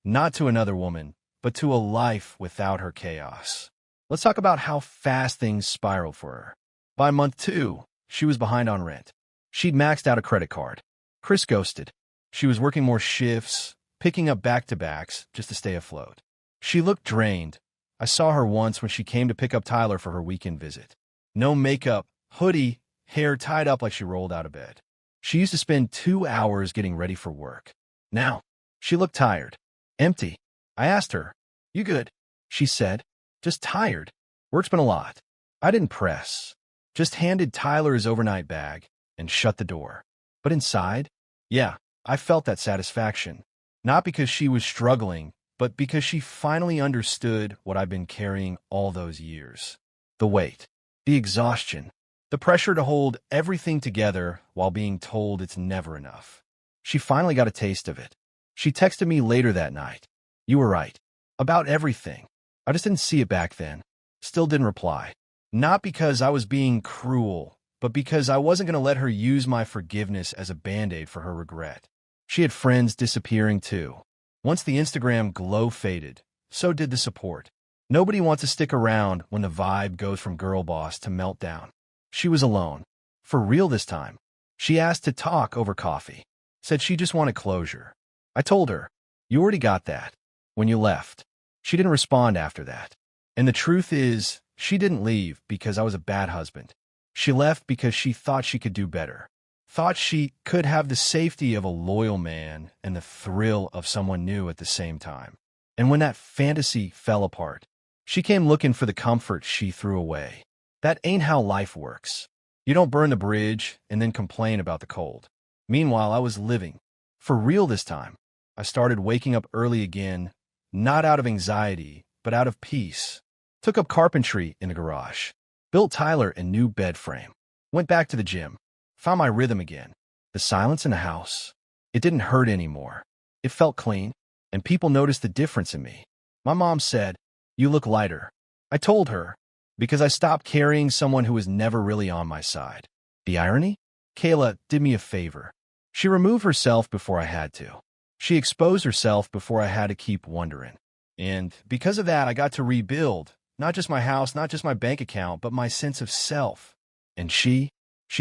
Not to another woman, but to a life without her chaos. Let's talk about how fast things spiraled for her. By month 2, she was behind on rent. She'd maxed out a credit card. Chris ghosted. She was working more shifts, picking up back-to-backs just to stay afloat. She looked drained. I saw her once when she came to pick up Tyler for her weekend visit. No makeup, hoodie, hair tied up like she rolled out of bed. She used to spend 2 hours getting ready for work. Now, she looked tired, empty. I asked her, "You good?" She said, "Just tired. Work's been a lot." I didn't press, just handed Tyler his overnight bag and shut the door. But inside, yeah, I felt that satisfaction. Not because she was struggling, but because she finally understood what I've been carrying all those years. The weight, the exhaustion, the pressure to hold everything together while being told it's never enough. She finally got a taste of it. She texted me later that night. "You were right. About everything. I just didn't see it back then." Still didn't reply. Not because I was being cruel, but because I wasn't going to let her use my forgiveness as a band-aid for her regret. She had friends disappearing too. Once the Instagram glow faded, so did the support. Nobody wants to stick around when the vibe goes from girl boss to meltdown. She was alone. For real this time. She asked to talk over coffee. Said she just wanted closure. I told her, "You already got that when you left." She didn't respond after that. And the truth is, she didn't leave because I was a bad husband. She left because she thought she could do better. Thought she could have the safety of a loyal man and the thrill of someone new at the same time. And when that fantasy fell apart, she came looking for the comfort she threw away. That ain't how life works. You don't burn the bridge and then complain about the cold. Meanwhile, I was living. For real this time. I started waking up early again, not out of anxiety, but out of peace. Took up carpentry in the garage. Built Tyler a new bed frame. Went back to the gym. Found my rhythm again. The silence in the house. It didn't hurt anymore. It felt clean, and people noticed the difference in me. My mom said, "You look lighter." I told her, because I stopped carrying someone who was never really on my side. The irony? Kayla did me a favor. She removed herself before I had to. She exposed herself before I had to keep wondering. And because of that, I got to rebuild, not just my house, not just my bank account, but my sense of self. And she's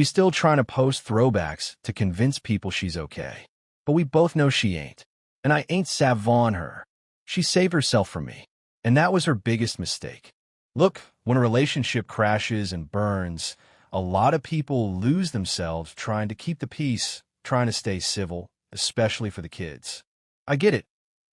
still trying to post throwbacks to convince people she's okay. But we both know she ain't. And I ain't savon her. She saved herself from me. And that was her biggest mistake. Look, when a relationship crashes and burns, a lot of people lose themselves trying to keep the peace, trying to stay civil, especially for the kids. I get it.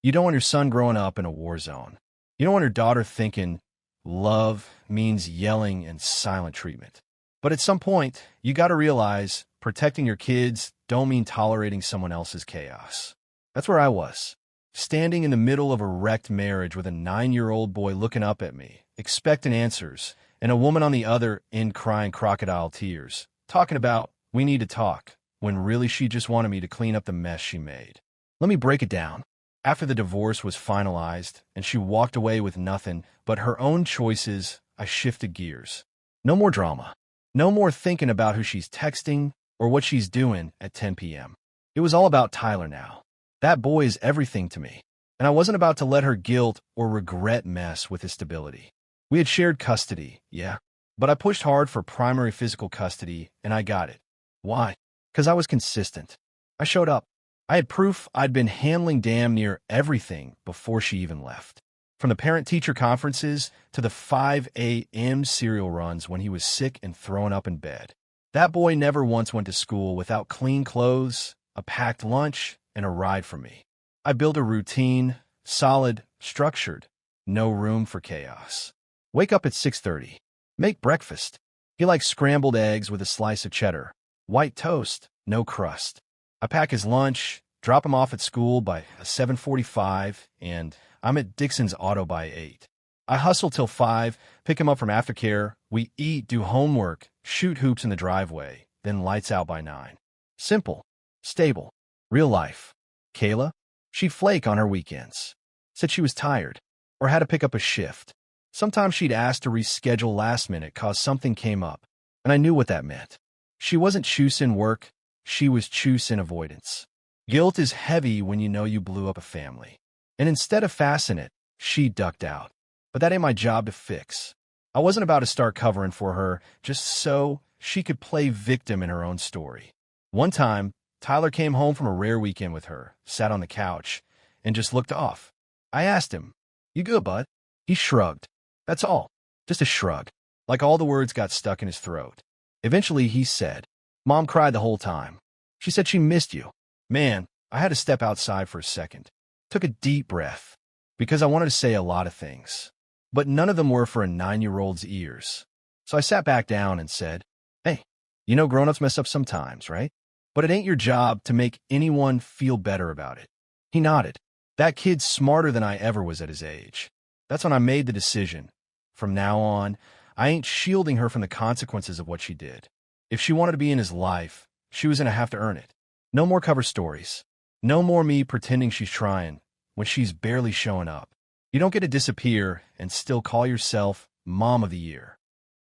You don't want your son growing up in a war zone. You don't want your daughter thinking love means yelling and silent treatment. But at some point, you got to realize protecting your kids don't mean tolerating someone else's chaos. That's where I was, standing in the middle of a wrecked marriage with a 9-year-old boy looking up at me, expecting answers, and a woman on the other end crying crocodile tears, talking about, "We need to talk," when really she just wanted me to clean up the mess she made. Let me break it down. After the divorce was finalized and she walked away with nothing but her own choices, I shifted gears. No more drama. No more thinking about who she's texting or what she's doing at 10 p.m. It was all about Tyler now. That boy is everything to me, and I wasn't about to let her guilt or regret mess with his stability. We had shared custody, yeah, but I pushed hard for primary physical custody, and I got it. Why? Because I was consistent. I showed up. I had proof I'd been handling damn near everything before she even left. From the parent-teacher conferences to the 5 a.m. cereal runs when he was sick and throwing up in bed. That boy never once went to school without clean clothes, a packed lunch, and a ride for me. I built a routine, solid, structured, no room for chaos. Wake up at 6:30. Make breakfast. He likes scrambled eggs with a slice of cheddar. White toast, no crust. I pack his lunch, drop him off at school by 7:45, and I'm at Dixon's Auto by 8. I hustle till 5, pick him up from aftercare, we eat, do homework, shoot hoops in the driveway, then lights out by 9. Simple, stable, real life. Kayla? She'd flake on her weekends. Said she was tired, or had to pick up a shift. Sometimes she'd ask to reschedule last minute cause something came up, and I knew what that meant. She wasn't choosing work, she was choosing avoidance. Guilt is heavy when you know you blew up a family. And instead of fastening it, she ducked out. But that ain't my job to fix. I wasn't about to start covering for her just so she could play victim in her own story. One time, Tyler came home from a rare weekend with her, sat on the couch, and just looked off. I asked him, "You good, bud?" He shrugged. That's all. Just a shrug. Like all the words got stuck in his throat. Eventually, he said, "Mom cried the whole time. She said she missed you. Man, I had to step outside for a second. Took a deep breath, because I wanted to say a lot of things. But none of them were for a 9-year-old's ears. So I sat back down and said, hey, you know grown-ups mess up sometimes, right? But it ain't your job to make anyone feel better about it. He nodded. That kid's smarter than I ever was at his age. That's when I made the decision. From now on, I ain't shielding her from the consequences of what she did. If she wanted to be in his life, she was going to have to earn it. No more cover stories. No more me pretending she's trying when she's barely showing up. You don't get to disappear and still call yourself Mom of the Year.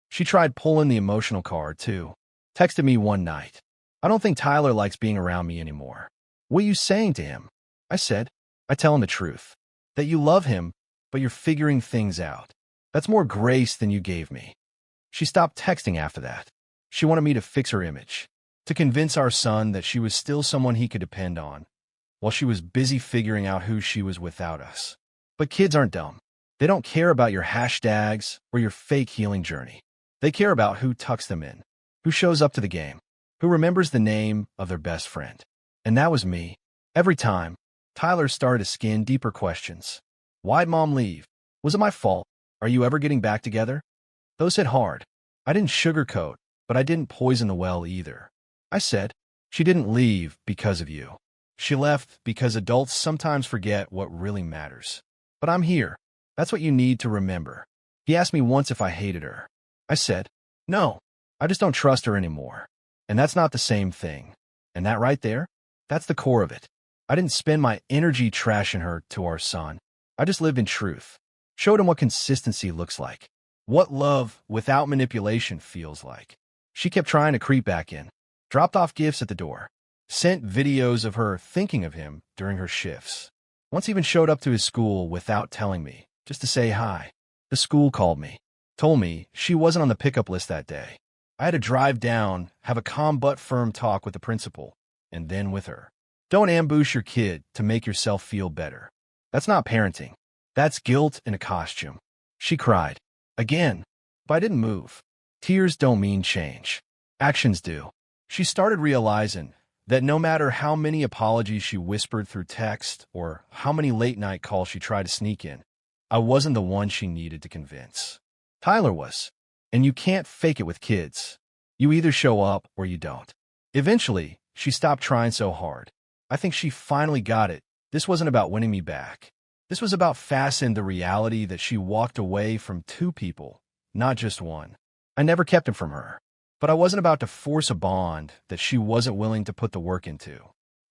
She tried pulling the emotional card, too. Texted me one night. I don't think Tyler likes being around me anymore. What are you saying to him? I said, I tell him the truth. That you love him, but you're figuring things out. That's more grace than you gave me. She stopped texting after that. She wanted me to fix her image, to convince our son that she was still someone he could depend on, while she was busy figuring out who she was without us. But kids aren't dumb. They don't care about your hashtags or your fake healing journey. They care about who tucks them in, who shows up to the game, who remembers the name of their best friend. And that was me. Every time, Tyler started to skin deeper questions. Why'd Mom leave? Was it my fault? Are you ever getting back together? Those hit hard. I didn't sugarcoat, but I didn't poison the well either. I said, she didn't leave because of you. She left because adults sometimes forget what really matters. But I'm here. That's what you need to remember. He asked me once if I hated her. I said, no, I just don't trust her anymore. And that's not the same thing. And that right there, that's the core of it. I didn't spend my energy trashing her to our son. I just lived in truth. Showed him what consistency looks like. What love without manipulation feels like. She kept trying to creep back in. Dropped off gifts at the door. Sent videos of her thinking of him during her shifts. Once even showed up to his school without telling me, just to say hi. The school called me. Told me she wasn't on the pickup list that day. I had to drive down, have a calm but firm talk with the principal, and then with her. Don't ambush your kid to make yourself feel better. That's not parenting. That's guilt in a costume. She cried. Again. But I didn't move. Tears don't mean change. Actions do. She started realizing that no matter how many apologies she whispered through text or how many late-night calls she tried to sneak in, I wasn't the one she needed to convince. Tyler was. And you can't fake it with kids. You either show up or you don't. Eventually, she stopped trying so hard. I think she finally got it. This wasn't about winning me back. This was about facing the reality that she walked away from 2 people, not just one. I never kept him from her. But I wasn't about to force a bond that she wasn't willing to put the work into.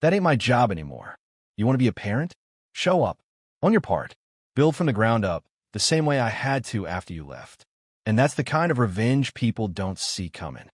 That ain't my job anymore. You want to be a parent? Show up. On your part. Build from the ground up, the same way I had to after you left. And that's the kind of revenge people don't see coming.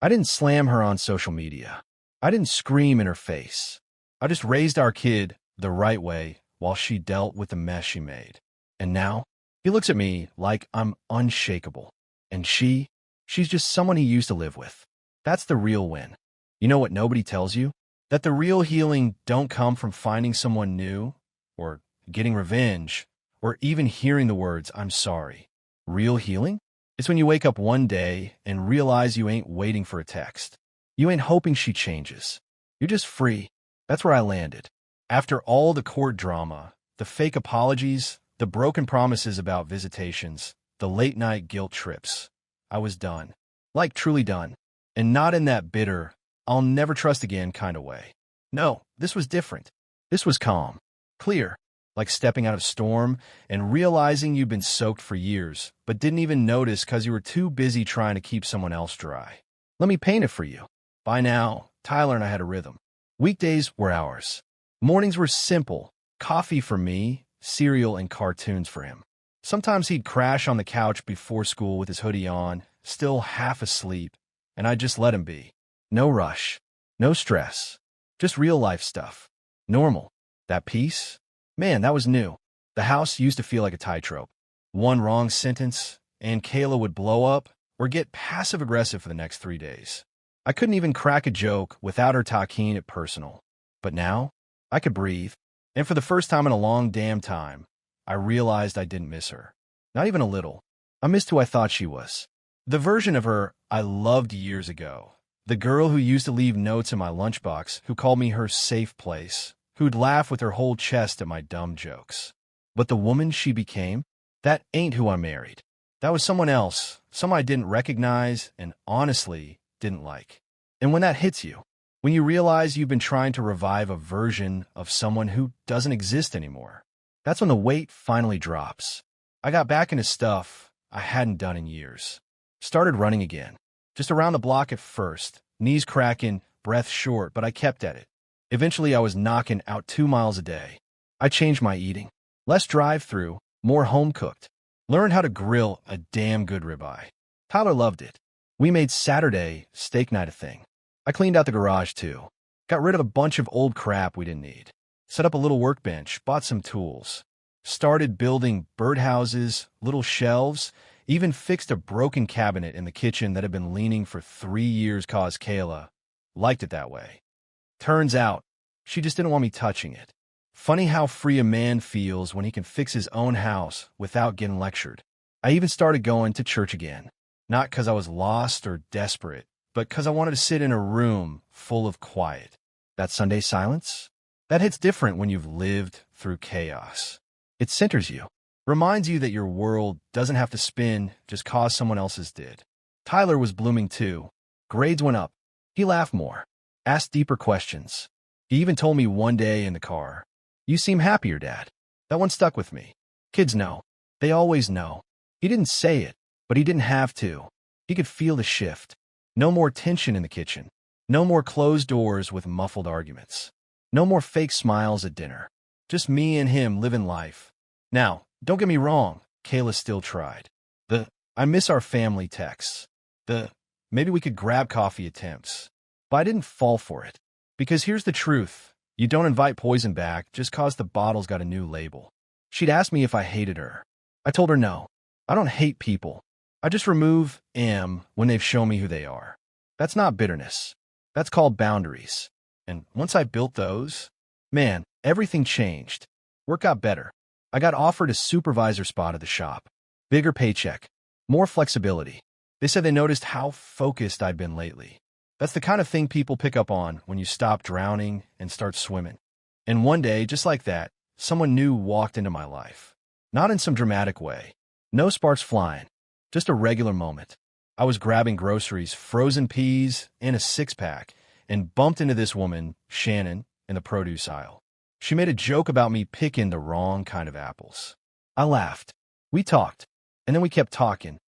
I didn't slam her on social media. I didn't scream in her face. I just raised our kid the right way while she dealt with the mess she made. And now, he looks at me like I'm unshakable. And she's just someone he used to live with. That's the real win. You know what nobody tells you? That the real healing don't come from finding someone new, or getting revenge, or even hearing the words, I'm sorry. Real healing? It's when you wake up one day and realize you ain't waiting for a text. You ain't hoping she changes. You're just free. That's where I landed. After all the court drama, the fake apologies, the broken promises about visitations, the late-night guilt trips, I was done. Like truly done. And not in that bitter, I'll never trust again kind of way. No, this was different. This was calm. Clear. Like stepping out of a storm and realizing you've been soaked for years, but didn't even notice because you were too busy trying to keep someone else dry. Let me paint it for you. By now, Tyler and I had a rhythm. Weekdays were ours. Mornings were simple. Coffee for me, cereal and cartoons for him. Sometimes he'd crash on the couch before school with his hoodie on, still half asleep, and I'd just let him be. No rush. No stress. Just real-life stuff. Normal. That peace? Man, that was new. The house used to feel like a tightrope. One wrong sentence, and Kayla would blow up or get passive-aggressive for the next 3 days. I couldn't even crack a joke without her taking it personal. But now, I could breathe. And for the first time in a long damn time, I realized I didn't miss her. Not even a little. I missed who I thought she was. The version of her I loved years ago. The girl who used to leave notes in my lunchbox, who called me her safe place, who'd laugh with her whole chest at my dumb jokes. But the woman she became, that ain't who I married. That was someone else, someone I didn't recognize and honestly didn't like. And when that hits you, when you realize you've been trying to revive a version of someone who doesn't exist anymore, that's when the weight finally drops. I got back into stuff I hadn't done in years. Started running again. Just around the block at first, knees cracking, breath short, but I kept at it. Eventually, I was knocking out 2 miles a day. I changed my eating. Less drive-through, more home-cooked. Learned how to grill a damn good ribeye. Tyler loved it. We made Saturday steak night a thing. I cleaned out the garage, too. Got rid of a bunch of old crap we didn't need. Set up a little workbench, bought some tools. Started building birdhouses, little shelves, even fixed a broken cabinet in the kitchen that had been leaning for 3 years cause Kayla liked it that way. Turns out, she just didn't want me touching it. Funny how free a man feels when he can fix his own house without getting lectured. I even started going to church again. Not because I was lost or desperate, but because I wanted to sit in a room full of quiet. That Sunday silence? That hits different when you've lived through chaos. It centers you. Reminds you that your world doesn't have to spin just cause someone else's did. Tyler was blooming too. Grades went up. He laughed more. Asked deeper questions. He even told me one day in the car, "You seem happier, Dad." That one stuck with me. Kids know. They always know. He didn't say it, but he didn't have to. He could feel the shift. No more tension in the kitchen. No more closed doors with muffled arguments. No more fake smiles at dinner. Just me and him living life. Now, don't get me wrong, Kayla still tried. I miss our family texts. Maybe we could grab coffee attempts. But I didn't fall for it. Because here's the truth. You don't invite poison back just cause the bottle's got a new label. She'd asked me if I hated her. I told her no. I don't hate people. I just remove when they've shown me who they are. That's not bitterness. That's called boundaries. And once I built those, man, everything changed. Work got better. I got offered a supervisor spot at the shop. Bigger paycheck. More flexibility. They said they noticed how focused I'd been lately. That's the kind of thing people pick up on when you stop drowning and start swimming. And one day, just like that, someone new walked into my life. Not in some dramatic way. No sparks flying. Just a regular moment. I was grabbing groceries, frozen peas, and a six-pack, and bumped into this woman, Shannon, in the produce aisle. She made a joke about me picking the wrong kind of apples. I laughed. We talked, and then we kept talking.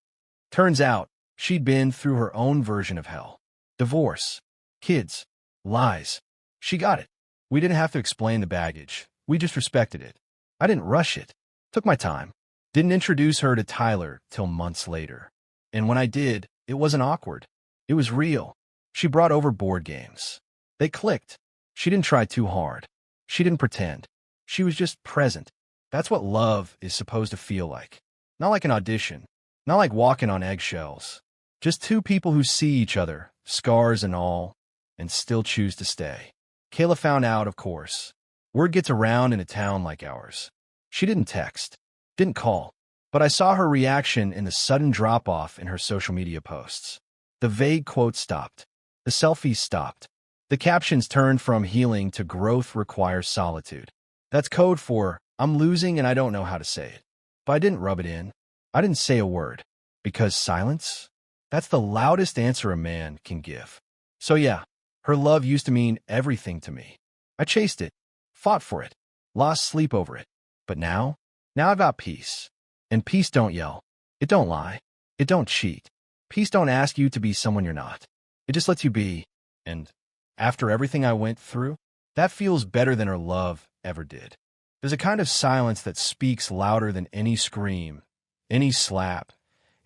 Turns out, she'd been through her own version of hell. Divorce. Kids. Lies. She got it. We didn't have to explain the baggage. We just respected it. I didn't rush it. Took my time. Didn't introduce her to Tyler till months later. And when I did, it wasn't awkward. It was real. She brought over board games. They clicked. She didn't try too hard. She didn't pretend. She was just present. That's what love is supposed to feel like. Not like an audition. Not like walking on eggshells. Just two people who see each other, scars and all, and still choose to stay. Kayla found out, of course. Word gets around in a town like ours. She didn't text. Didn't call. But I saw her reaction in the sudden drop-off in her social media posts. The vague quotes stopped. The selfies stopped. The captions turned from healing to growth requires solitude. That's code for, I'm losing and I don't know how to say it. But I didn't rub it in. I didn't say a word. Because silence? That's the loudest answer a man can give. So yeah, her love used to mean everything to me. I chased it. Fought for it. Lost sleep over it. But now I've got peace. And peace don't yell. It don't lie. It don't cheat. Peace don't ask you to be someone you're not. It just lets you be. And after everything I went through, that feels better than her love ever did. There's a kind of silence that speaks louder than any scream, any slap,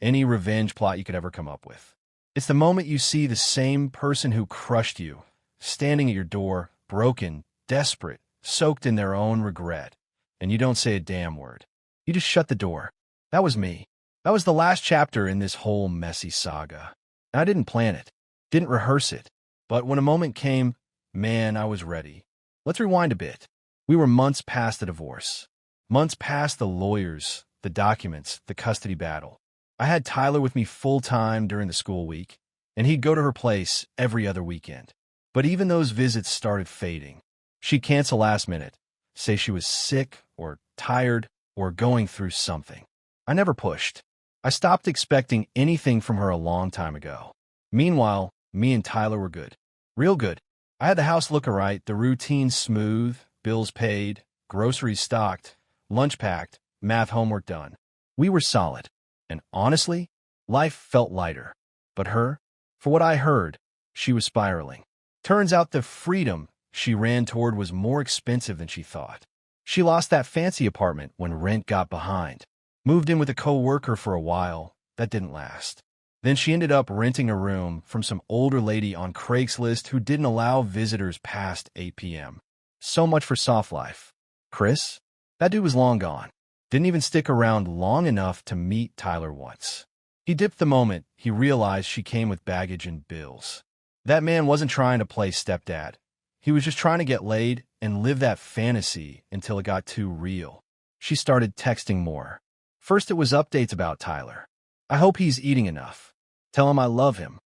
any revenge plot you could ever come up with. It's the moment you see the same person who crushed you, standing at your door, broken, desperate, soaked in their own regret, and you don't say a damn word. You just shut the door. That was me. That was the last chapter in this whole messy saga. And I didn't plan it, didn't rehearse it, but when a moment came, man, I was ready. Let's rewind a bit. We were months past the divorce. Months past the lawyers, the documents, the custody battle. I had Tyler with me full-time during the school week. and he'd go to her place every other weekend. But even those visits started fading. She'd cancel last minute, say she was sick or tired or going through something. I never pushed. I stopped expecting anything from her a long time ago. Meanwhile, me and Tyler were good. Real good. I had the house look alright, the routine smooth, bills paid, groceries stocked, lunch packed, math homework done. We were solid. And honestly, life felt lighter. But her, for what I heard, she was spiraling. Turns out the freedom she ran toward was more expensive than she thought. She lost that fancy apartment when rent got behind. Moved in with a co-worker for a while. That didn't last. Then she ended up renting a room from some older lady on Craigslist who didn't allow visitors past 8 p.m. So much for soft life. Chris? That dude was long gone. Didn't even stick around long enough to meet Tyler once. He dipped the moment he realized she came with baggage and bills. That man wasn't trying to play stepdad. He was just trying to get laid and live that fantasy until it got too real. She started texting more. First it was updates about Tyler. I hope he's eating enough. Tell him I love him.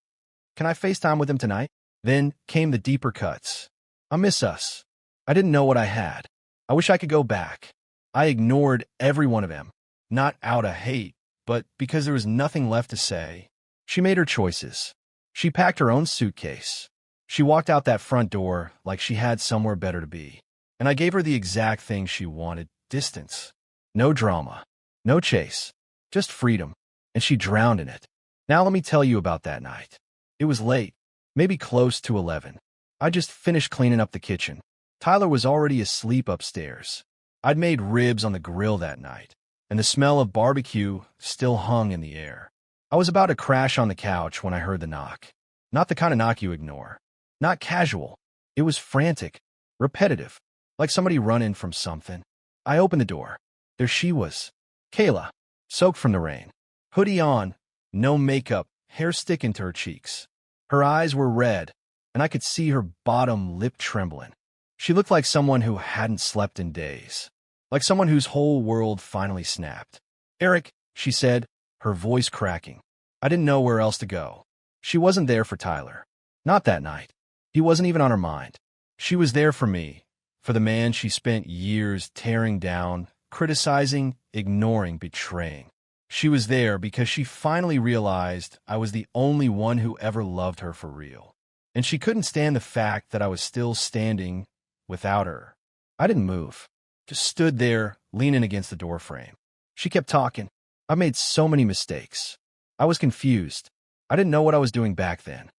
Can I FaceTime with him tonight? Then came the deeper cuts. I miss us. I didn't know what I had. I wish I could go back. I ignored every one of them. Not out of hate, but because there was nothing left to say. She made her choices. She packed her own suitcase. She walked out that front door like she had somewhere better to be. And I gave her the exact thing she wanted. Distance. No drama. No chase. Just freedom. And she drowned in it. Now let me tell you about that night. It was late. Maybe close to 11. I just finished cleaning up the kitchen. Tyler was already asleep upstairs. I'd made ribs on the grill that night, and the smell of barbecue still hung in the air. I was about to crash on the couch when I heard the knock. Not the kind of knock you ignore. Not casual. It was frantic, repetitive, like somebody running from something. I opened the door. There she was. Kayla, soaked from the rain. Hoodie on, no makeup, hair sticking to her cheeks. Her eyes were red, and I could see her bottom lip trembling. She looked like someone who hadn't slept in days. Like someone whose whole world finally snapped. Eric, she said, her voice cracking. I didn't know where else to go. She wasn't there for Tyler. Not that night. He wasn't even on her mind. She was there for me, for the man she spent years tearing down, criticizing, ignoring, betraying. She was there because she finally realized I was the only one who ever loved her for real. And she couldn't stand the fact that I was still standing without her. I didn't move. Just stood there, leaning against the doorframe. She kept talking. I made so many mistakes. I was confused. I didn't know what I was doing back then.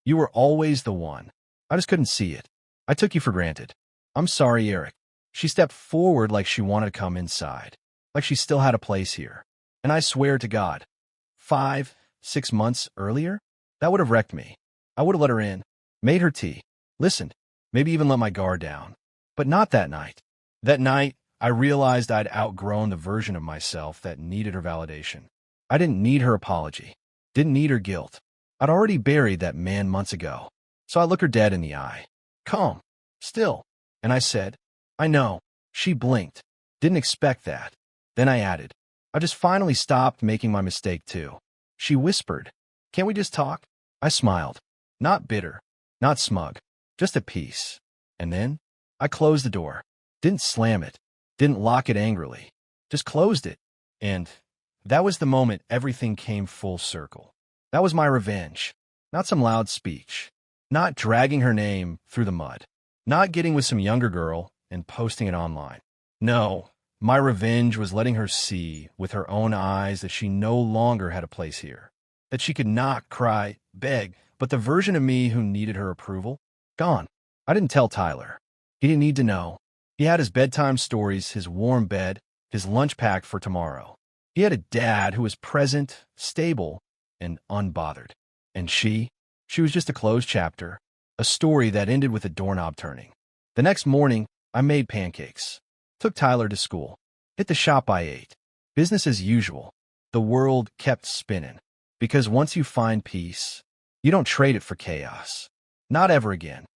You were always the one. I just couldn't see it. I took you for granted. I'm sorry, Eric. She stepped forward like she wanted to come inside, like she still had a place here. And I swear to God, 5, 6 months earlier, that would have wrecked me. I would have let her in, made her tea, listened, maybe even let my guard down. But not that night. That night, I realized I'd outgrown the version of myself that needed her validation. I didn't need her apology. Didn't need her guilt. I'd already buried that man months ago. So I looked her dead in the eye. Calm. Still. And I said, I know. She blinked. Didn't expect that. Then I added, I just finally stopped making my mistake too. She whispered, can't we just talk? I smiled. Not bitter. Not smug. Just at peace. And then I closed the door. Didn't slam it. Didn't lock it angrily. Just closed it. And that was the moment everything came full circle. That was my revenge. Not some loud speech. Not dragging her name through the mud. Not getting with some younger girl and posting it online. No, my revenge was letting her see with her own eyes that she no longer had a place here. That she could knock, cry, beg, but the version of me who needed her approval, gone. I didn't tell Tyler. He didn't need to know. He had his bedtime stories, his warm bed, his lunch packed for tomorrow. He had a dad who was present, stable, and unbothered. And she was just a closed chapter, a story that ended with a doorknob turning. The next morning, I made pancakes, took Tyler to school, hit the shop by 8. Business as usual. The world kept spinning. Because once you find peace, you don't trade it for chaos. Not ever again.